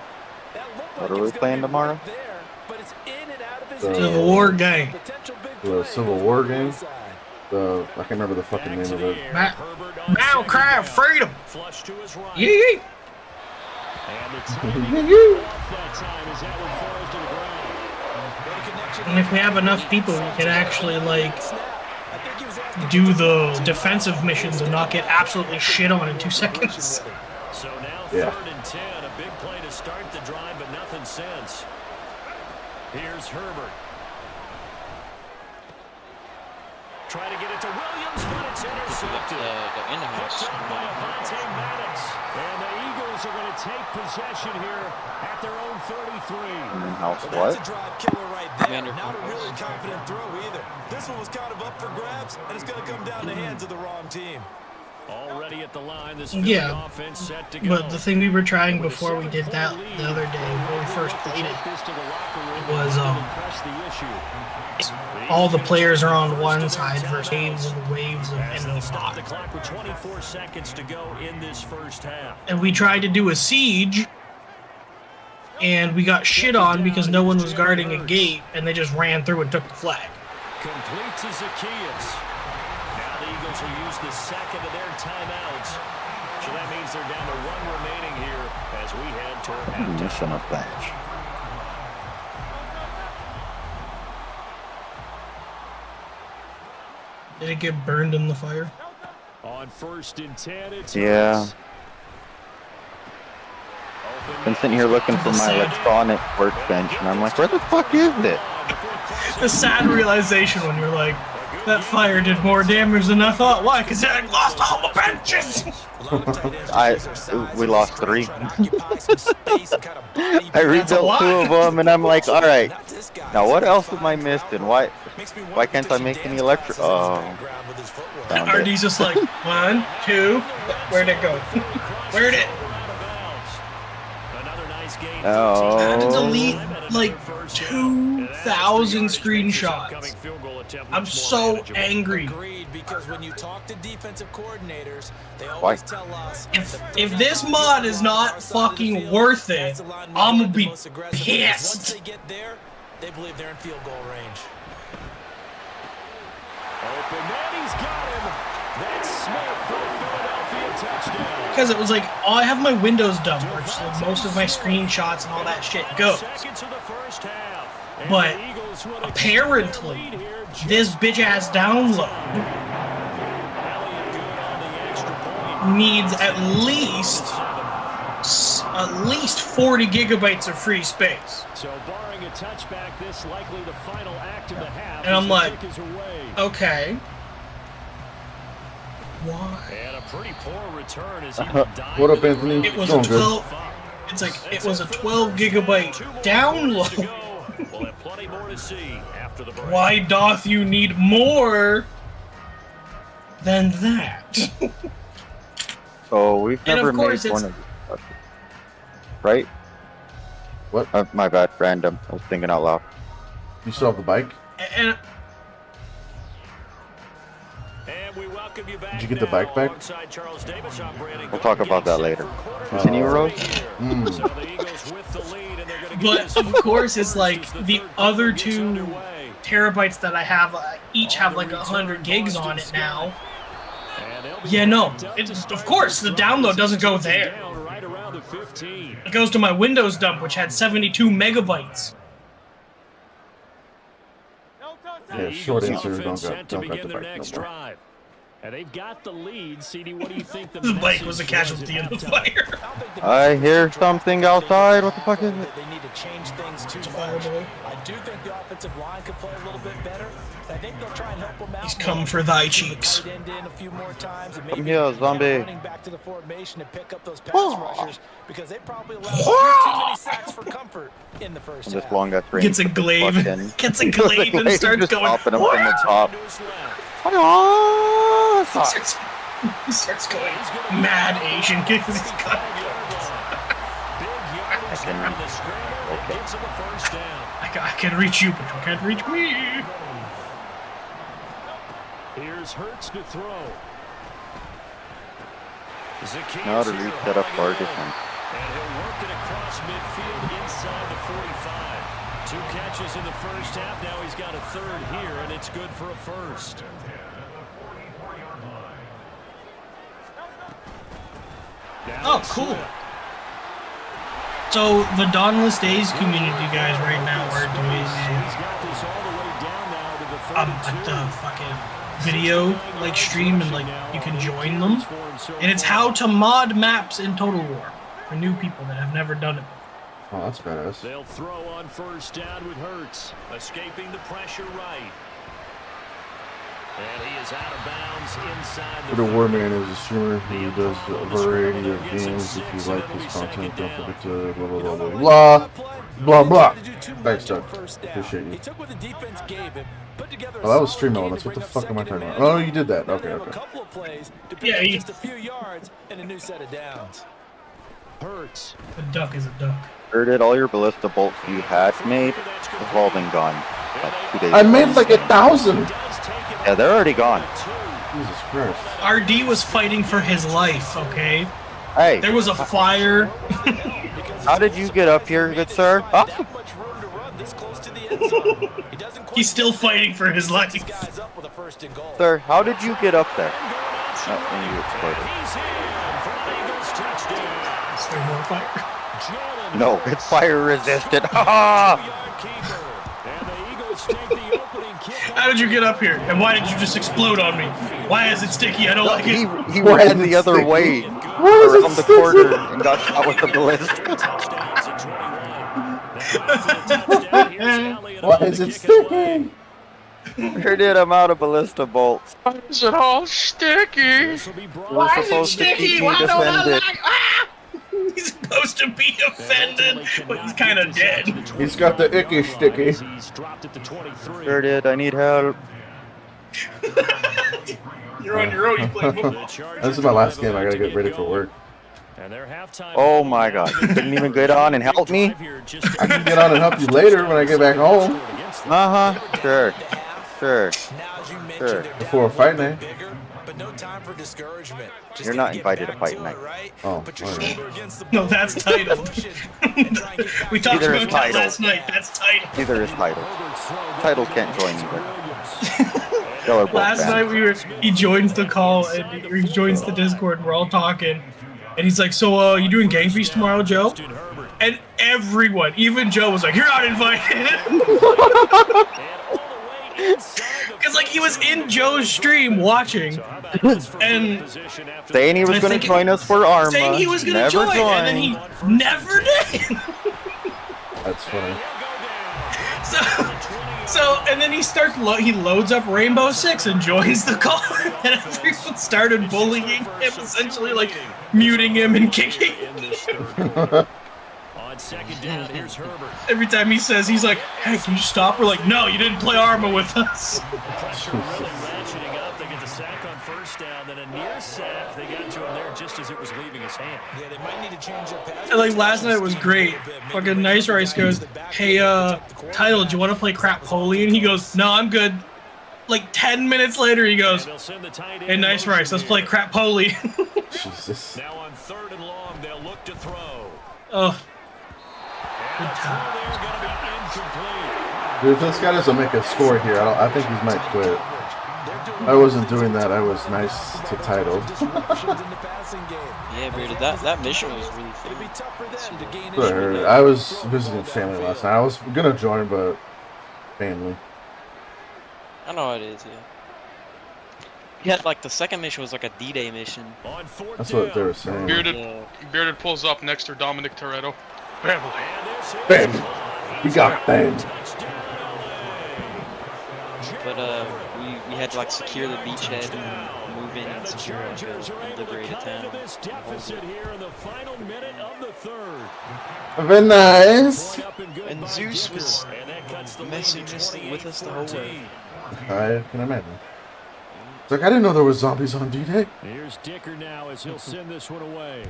That looked What like are we playing tomorrow? there, but it's in and out of his Civil War game. The Civil War game? I can't remember the fucking name of it. Now cry of freedom. Yee. And if we have enough people, we can actually like do the defensive missions and not get absolutely shit on in 2 seconds. So now 3rd and 10, a big play to start the drive, but nothing since. Here's Herbert. Try to get it to Williams, but it's intercepted. Picked up by Avante Maddox. And the Eagles are going to take possession here at their own 33. House That's what? a drive killer right there. Not a really confident throw either. This one was kind of up for grabs, and it's going to come down the hands of the wrong team. Already at the line, this Yeah, offense set to go. but the thing we were trying before we did that the other day when we first played it was all the players are on one side versus waves of enemy Stop the bots. clock with 24 seconds to go in this first half. And we tried to do a siege, and we got shit on because no one was guarding a gate, and they just ran through and took the flag. Complete to Zacchaeus. Now the Eagles will use the second of their timeouts. So that means they're down to one remaining here as we head toward halftime. Missing a bench. Did it get burned in the fire? On 1st and 10, it's Yeah. Been sitting here looking for my electronic workbench, and I'm like, where the fuck is it? The sad realization when you're like, that fire did more damage than I thought. Why? Because I lost all the benches! We lost 3. I rebuilt 2 of them, and I'm like, all right. Now what else am I missing? Why can't I make any electric? Oh, RD's just like 1, 2. Where'd it go? Where'd it? Oh. I had to delete like 2,000 screenshots. I'm so angry. Because when you talk to defensive coordinators, they Why? always tell us If this mod is not fucking worth it, I'm gonna be pissed. once they get there, they believe they're in field goal range. Open man, he's got him. That's Smith for the Philadelphia touchdown. Because it was like, oh, I have my Windows dump where just, like, most of my screenshots and all that shit goes. Seconds of the first half. And But the Eagles with a apparently, lead here. this bitch ass download Elliott good on the extra point. needs at least 40 gigabytes of free space. So barring a touchback, this likely the final act of the half. And I'm as the like, kick is away. okay. Why? And a pretty poor return as What up, Anthony? It was Going a good. 12. It's like it was a 12 gigabyte download. We'll have plenty more to see after the break. Why doth you need more than that? So we've And of never made course one it's- of these, right? What? My bad, random. I was thinking out loud. You still have the bike? And And we welcome you back. Did you get the bike back? Alongside Charles Davis, I'm Brandon We'll talk about that later. Continue, Rose. So the Eagles with the lead, and they're going to but of course it's like the other 2 terabytes that I have each have like 100 gigs on it now. Yeah, no. Of course the download doesn't go there. right around the 15. It goes to my Windows dump, which had 72 megabytes. Yeah, short answer, Offense don't set to got the begin their bike next no more. drive. And they've got the lead. CD, what do you think the The bike was a message casualty in at the halftime? fire. I hear something outside. What the fuck is it? They need to change things too Fire much. boy. I do think the offensive line could play a little bit better. I think they'll try and help them out. He's come for thy cheeks. Tight end in a few more times and Come maybe here, zombie. running back to the formation to pick up those pass rushers because they probably allowed too many sacks for comfort in the first This half. long ass range. Gets a glaive. Gets a glaive and starts just going. popping him from the top. He starts going mad Asian kicks. He's got. I can reach you, but you can't reach me. Here's Hurts to throw. Now to reach that up Ferguson. And he'll work it across midfield inside the 45. 2 catches in the first half. Now he's got a 3rd here, and it's good for a 1st. Oh, cool. So the Dauntless Days community guys right now are doing like the fucking video like stream, and like you can join them, and it's how to mod maps in Total War for new people that have never done it before. Oh, that's badass. They'll throw on 1st down with Hurts, escaping the pressure right. And he is out of bounds inside the The Warman is a streamer who does a variety of games. If you like his content, don't forget to blah blah blah blah blah blah blah. Thanks, Doug. Appreciate you. Oh, that was stream elements. What the fuck am I talking about? Oh, you did that. Okay, okay. Yeah, just a few yards and a new set of downs. Hurts. A duck is a duck. Did all your ballista bolts you had made have all been gone. Like 2 days I ago. made like 1,000. Yeah, they're already gone. Jesus Christ. RD was fighting for his life, okay? Hey, There was a fire. how did you get up here, good sir? Oh, He's still fighting for his life. sir, how did you get up there? Oh, and you exploded. Is there more fire? No, it's fire resistant. Ha How did you get up here? And why did you just explode on me? Why is it sticky? I don't like it. He ran the other way around the corner and got shot with the ballista. Why is it sticky? Where did I'm out of ballista bolts? Why is it all sticky? Why is it supposed to keep sticky? me Why don't I defended. like... Ah! He's supposed to be offended, but he's kind of dead. He's got the icky sticky. Sure did. I need help. You're on your own. You play football. This is my last game. I gotta get ready for work. Oh my god. You couldn't even get on and help me? I can get on and help you later when I get back home. Uh-huh. Sure. Sure. Sure. Before a fight night. No time for discouragement. You're not invited to fight night. Oh, alright. No, that's titled. We talked Either is about that titled. last night. That's titled. Neither is Title. Title can't join either. Y'all are both Last banned. night he joins the call and he joins the Discord and we're all talking. And he's like, so you doing Gang Feast tomorrow, Joe? And everyone, even Joe, was like, you're not invited. Because like he was in Joe's stream watching and saying he was going to join us for Arma. saying he was going to never join, and then he never did. That's funny. So and then he starts he loads up Rainbow Six and joins the call, and everyone started bullying him, essentially like muting him and kicking him. On second down, here's Herbert. Every time he says, he's like, hey, can you stop? We're like, no, you didn't play Arma with us. Pressure really ratcheting up. They get the sack on first down, then a near sack. They got to him there just as it was leaving his hand. Yeah, they might need to change their pass. And like last night was great. Fucking Nice Rice goes, hey, Title, do you want to play Crap Holy? And he goes, no, I'm good. Like 10 minutes later, he goes, hey, Nice Rice, let's play Crap Holy. Jesus. Now on third and long, they'll look to throw. Oh. And the throw there going to be incomplete. Dude, if this guy doesn't make a score here, I think he might quit. I wasn't doing that. I was nice to Title. Yeah, Bearded, that mission was really fun. I was visiting family last night. I was gonna join, but family. I know it is, yeah. Yeah, like the second mission was like a D-Day mission. That's what they were saying. Bearded pulls up next to Dominic Toretto. Family. Bam! He got banned. But we had to like secure the beachhead and move in and secure like a liberated town. Very nice. And Zeus was messing with us the whole way. I can imagine. It's like I didn't know there was zombies on D-Day. Here's Dicker now as he'll send this one away.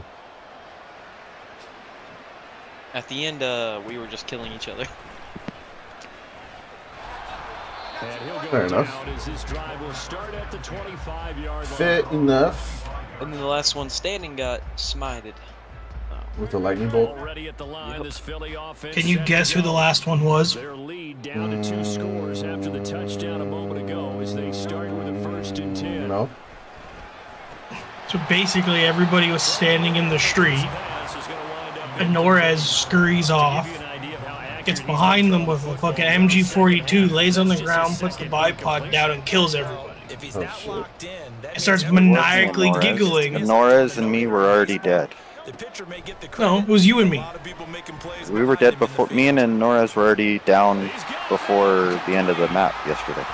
At the end, we were just killing each other. Fair enough. Fair enough. And then the last one standing got smited. With the lightning bolt. Can you guess who the last one was? Their lead down to 2 scores after the touchdown a moment ago as they start with a 1st and 10. No. So basically everybody was standing in the street. And Norez scurries off. Gets behind them with a fucking MG42, lays on the ground, puts the bipod down, and kills everybody. Oh, shit. And starts maniacally giggling. Norez and me were already dead. No, it was you and me. We were dead before. Me and Norez were already down before the end of the map yesterday.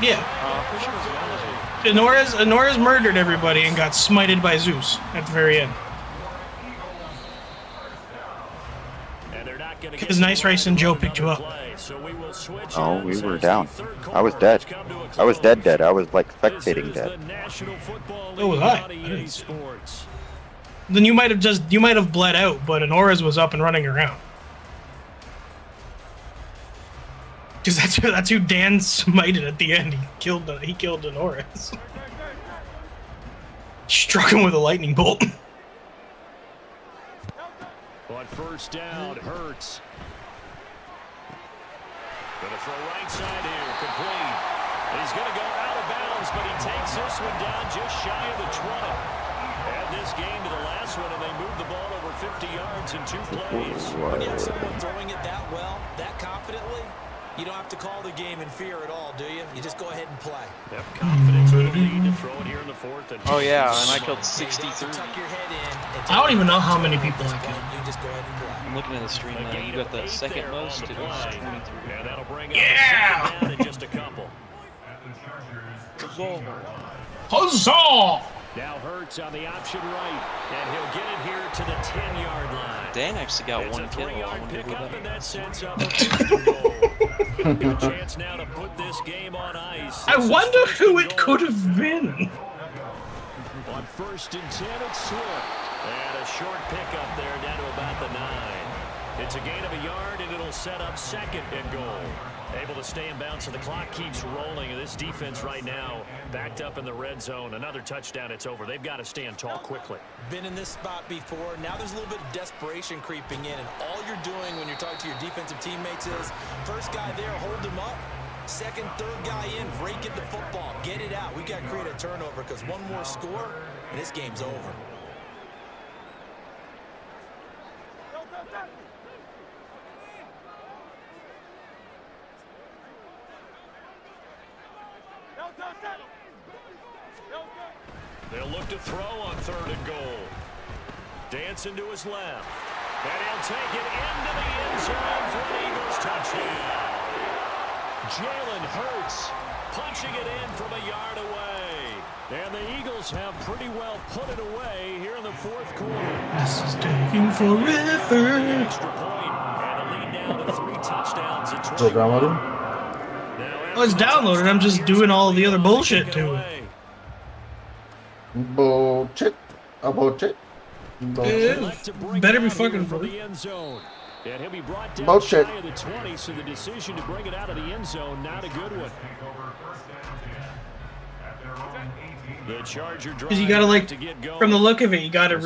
Yeah. Pretty sure it was Anora's murdered everybody and got smited by Zeus at the very end. Because Nice Rice and Joe picked you up. Oh, we were down. I was dead. I was dead. I was like spectating dead. So was I. Didn't see. Then you might have bled out, but Anora's was up and running around. Because that's who Dan smited at the end. He killed Anora's. Struck him with a lightning bolt. On first down, Hurts. Gonna throw right side here, complete. He's gonna go out of bounds, but he takes this one down just shy of the 20. Add this game to the last one, and they move the ball over 50 yards in 2 plays. When you have someone throwing it that well, that confidently, you don't have to call the game in fear at all, do you? You just go ahead and play. Have confidence with the lead to throw it here in the 4th. And Oh yeah, and I killed 63. Tuck your head in. I don't even know how many people I killed. You just go ahead and play. I'm looking at the stream now. You got the second most. It was 23. Now that'll bring up Yeah! the second down in just a couple. Huzzah! Now Hurts on the option right, and he'll get it here to the 10-yard line. Dan actually got It's one a kill. I 3-yard wonder who pickup, that and that is. sets up a 1st and goal. Got a chance now to put this game on ice. I This is wonder 1st who and it goal. could have been. On 1st and 10, it's Swift. And a short pickup there down to about the 9. It's a gain of a yard, and it'll set up 2nd and goal. Able to stay in bounds, so the clock keeps rolling. And this defense right now backed up in the red zone. Another touchdown, it's over. They've got to stand tall quickly. Been in this spot before. Now there's a little bit of desperation creeping in, and all you're doing when you're talking to your defensive teammates is first guy there, hold him up. Second, third guy in, break it the football, get it out. We got to create a turnover because one more score, and this game's over. They'll look to throw on 3rd and goal. Dancing to his left. And he'll take it into the end zone for an Eagles touchdown. Jalen Hurts punching it in from a yard away. And the Eagles have pretty well put it away here in the 4th quarter. This is taking forever. Extra point, and a lead now to 3 touchdowns at 20. Still downloading? Oh, it's downloaded. I'm just doing all the other bullshit to it. Bullshit. Bullshit. Better be fucking for for the end zone. And he'll be brought down Bullshit. shy of the 20, so the decision to bring it out of the end zone, not a good one. The Charger Because you gotta from the look of it, you gotta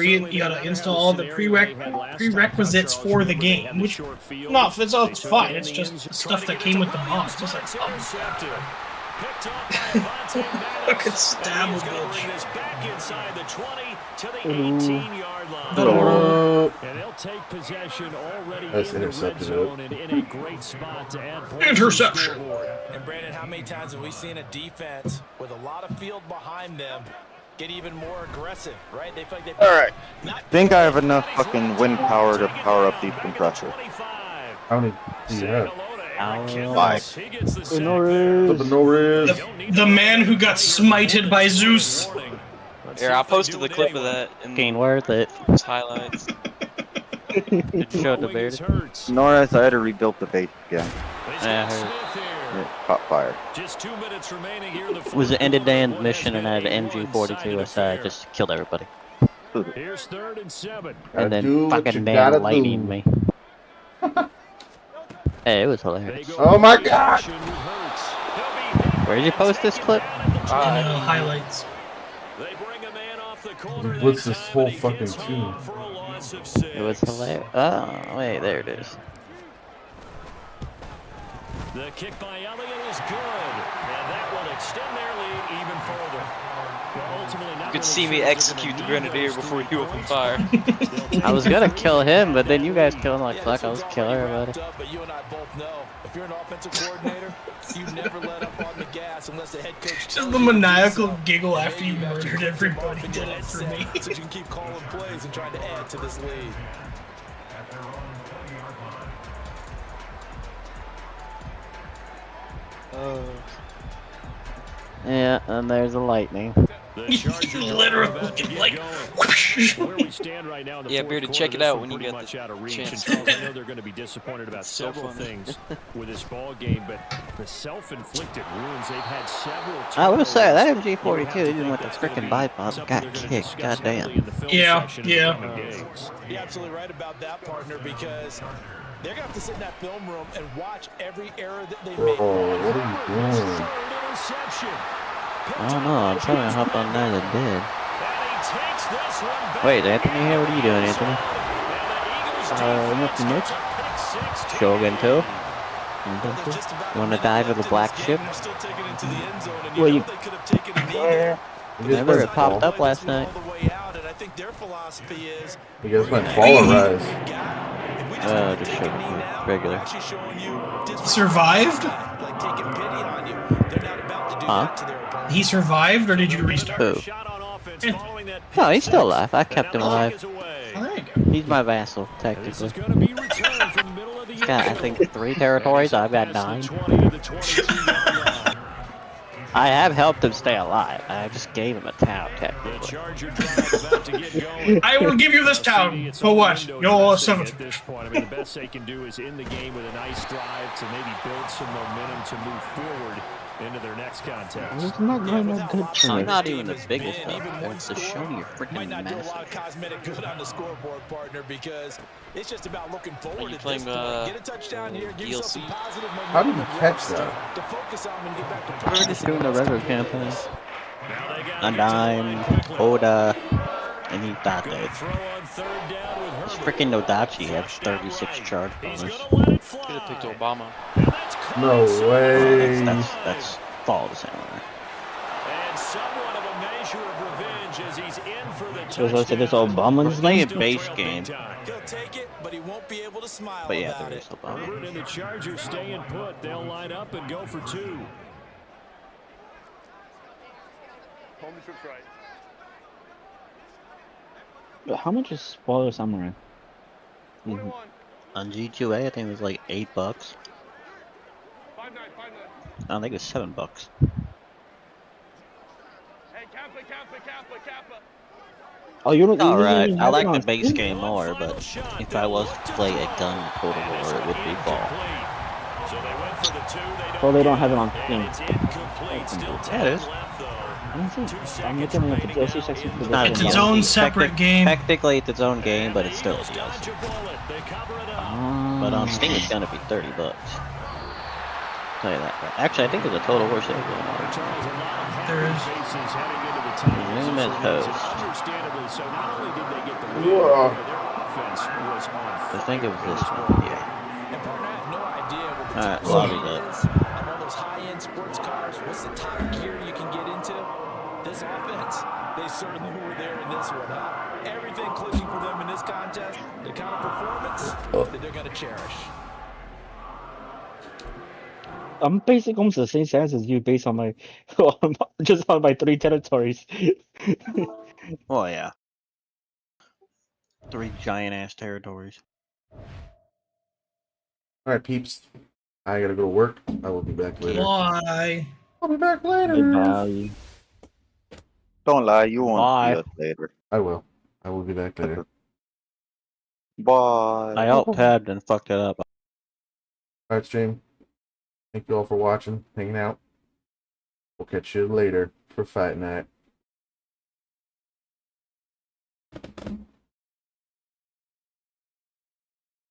install all the prerequisites for the game, which it's fine. It's just stuff that came with the mod. It's just like fucking stab a bitch. Back inside the 20 to the 18-yard line. Hello. And they'll take possession already That's in the red intercepted zone and in a great spot to add points. Interception. And Brandon, how many times have we seen a defense with a lot of field behind them get even more aggressive, right? They feel like they Alright. Think I have enough fucking wind power to power up these compressors. How many do you have? 5. The man who got smited by Zeus. Here, I posted the clip of that in Ain't worth it. highlights. It showed the beard. Norris, I had to rebuild the base again. Yeah, I heard. It caught fire. Just 2 minutes remaining here in the It was the end of day mission and I had an MG42, so I just killed everybody. Here's 3rd and 7. And Do then what fucking you gotta Dan lightning do. me. Hey, it was hilarious. Oh my god! Where did you post this clip? Highlights. They bring a man off the corner. What's this whole fucking team? For a loss of 6. It was hilarious. Oh, wait, there it is. The kick by Elliott is good, and that will extend their lead even further. Well, ultimately, not You could really see me sure they're execute gonna the need Grenadier those before 3 you opened points. fire. I was gonna kill him, but then you guys killed him like fuck. I was kill everybody. But you and I both know if you're an offensive coordinator, you never let up on the gas unless the head coach. Just the maniacal giggle after you murdered everybody did it for me. So you can keep calling plays and trying to add to this lead. Yeah, and there's the lightning. Literally, like. Where we stand right now in the Yeah, fourth Bearded, quarter, check it this out one when you pretty get much the out of reach. chance. And Charles, I know they're going to be disappointed about It's so several funny. things with this ball game, but the self-inflicted wounds they've had several. I will say that You would have MG42, to even think with the that's gonna freaking be bipod, something got they're gonna kicked. discuss heavily Goddamn. in the film Yeah, section in the yeah. coming days. You're absolutely right about that, partner, because they're going to have to sit in that film room and watch every error that they make. Oh, what are you doing? Third interception. I don't know, I'm trying to hop on there that did. And he takes this one back. Wait, Anthony here? What are you doing, Anthony? Nothing much. Shogun 2? You want to dive with the black ship? Well, you... Remember, it popped up last night. You guys might fall or rise. Just Shogun 2. Regular. Survived? Huh? He survived, or did you restart? Who? No, he's still alive. I kept him alive. Oh, there you go. He's my vassal, technically. He's got, I think, 3 territories. I've got 9. I have helped him stay alive. I just gave him a town, technically. I will give you this town. For what? Your 7th. At this point, I mean, the best they can do is in the game with a nice drive to maybe build some momentum to move forward into their next contest. It's not going that good for I'm me. not even the biggest up there. The show you're freaking Might not do a lot of massive. cosmetic good on the scoreboard, partner, because it's just about looking forward you at playing, this point. Get a touchdown here, give yourself some DLC? positive momentum. How did you catch that? To focus on and get back to We're just doing the regular campaign. Now they got A dime, Oda, and he died Gonna there. throw on third down with This Herbert. freaking Nodachi had 36 charge He's bonus. gonna let it fly. Could have picked Obama. And that's caught. No way. That's fall the same way. And somewhat of a measure of revenge as he's in for the So I said this touchdown. Obama We're is playing Still base trail game, big time. He'll take it, but he won't be able to smile but yeah, about there it. is Obama. Herbert and the Chargers staying put. They'll line up and go for 2. How much is Spoiler Samurai? On G2A, I think it was like $8. I think it was $7. Oh, you don't. Alright, even I have like it the on base Steam? game more, but if I was to play a gun Total War, it would be fall. So they went for the 2. Oh, they don't have it on And Steam. it's incomplete. Still Yeah, it is. left, though. I'm looking at the DLC section for the Not It's a its DLC. own separate game. Technically, it's its own game, but it's still a DLC. Dodge a bullet. They cover it up. But on Steam, it's gonna be $30. Tell you that. Actually, I think there's a Total War sale going on. There is. Zoom as host. Understandably so. Not only did they get the Whoa. lead, their offense was on I think it was this one. Yeah. And partner, I have no idea what the Alright, top lobby's speed up. is on all those high-end sports cars. What's the top gear you can get into? This offense, they certainly were there in this one, huh? Everything clicking for them in this contest, the kind of performance that they're going to cherish. I'm basically almost the same size as you, based on my just on my 3 territories. Oh yeah. 3 giant ass territories. Alright, peeps. I gotta go to work. I will be back later. Why? I'll be back later. Bye. Don't lie, you won't Bye. see us later. I will. I will be back later. Bye. I alt-tabbed and fucked it up. Alright, stream. Thank you all for watching, hanging out. We'll catch you later for Fight Night.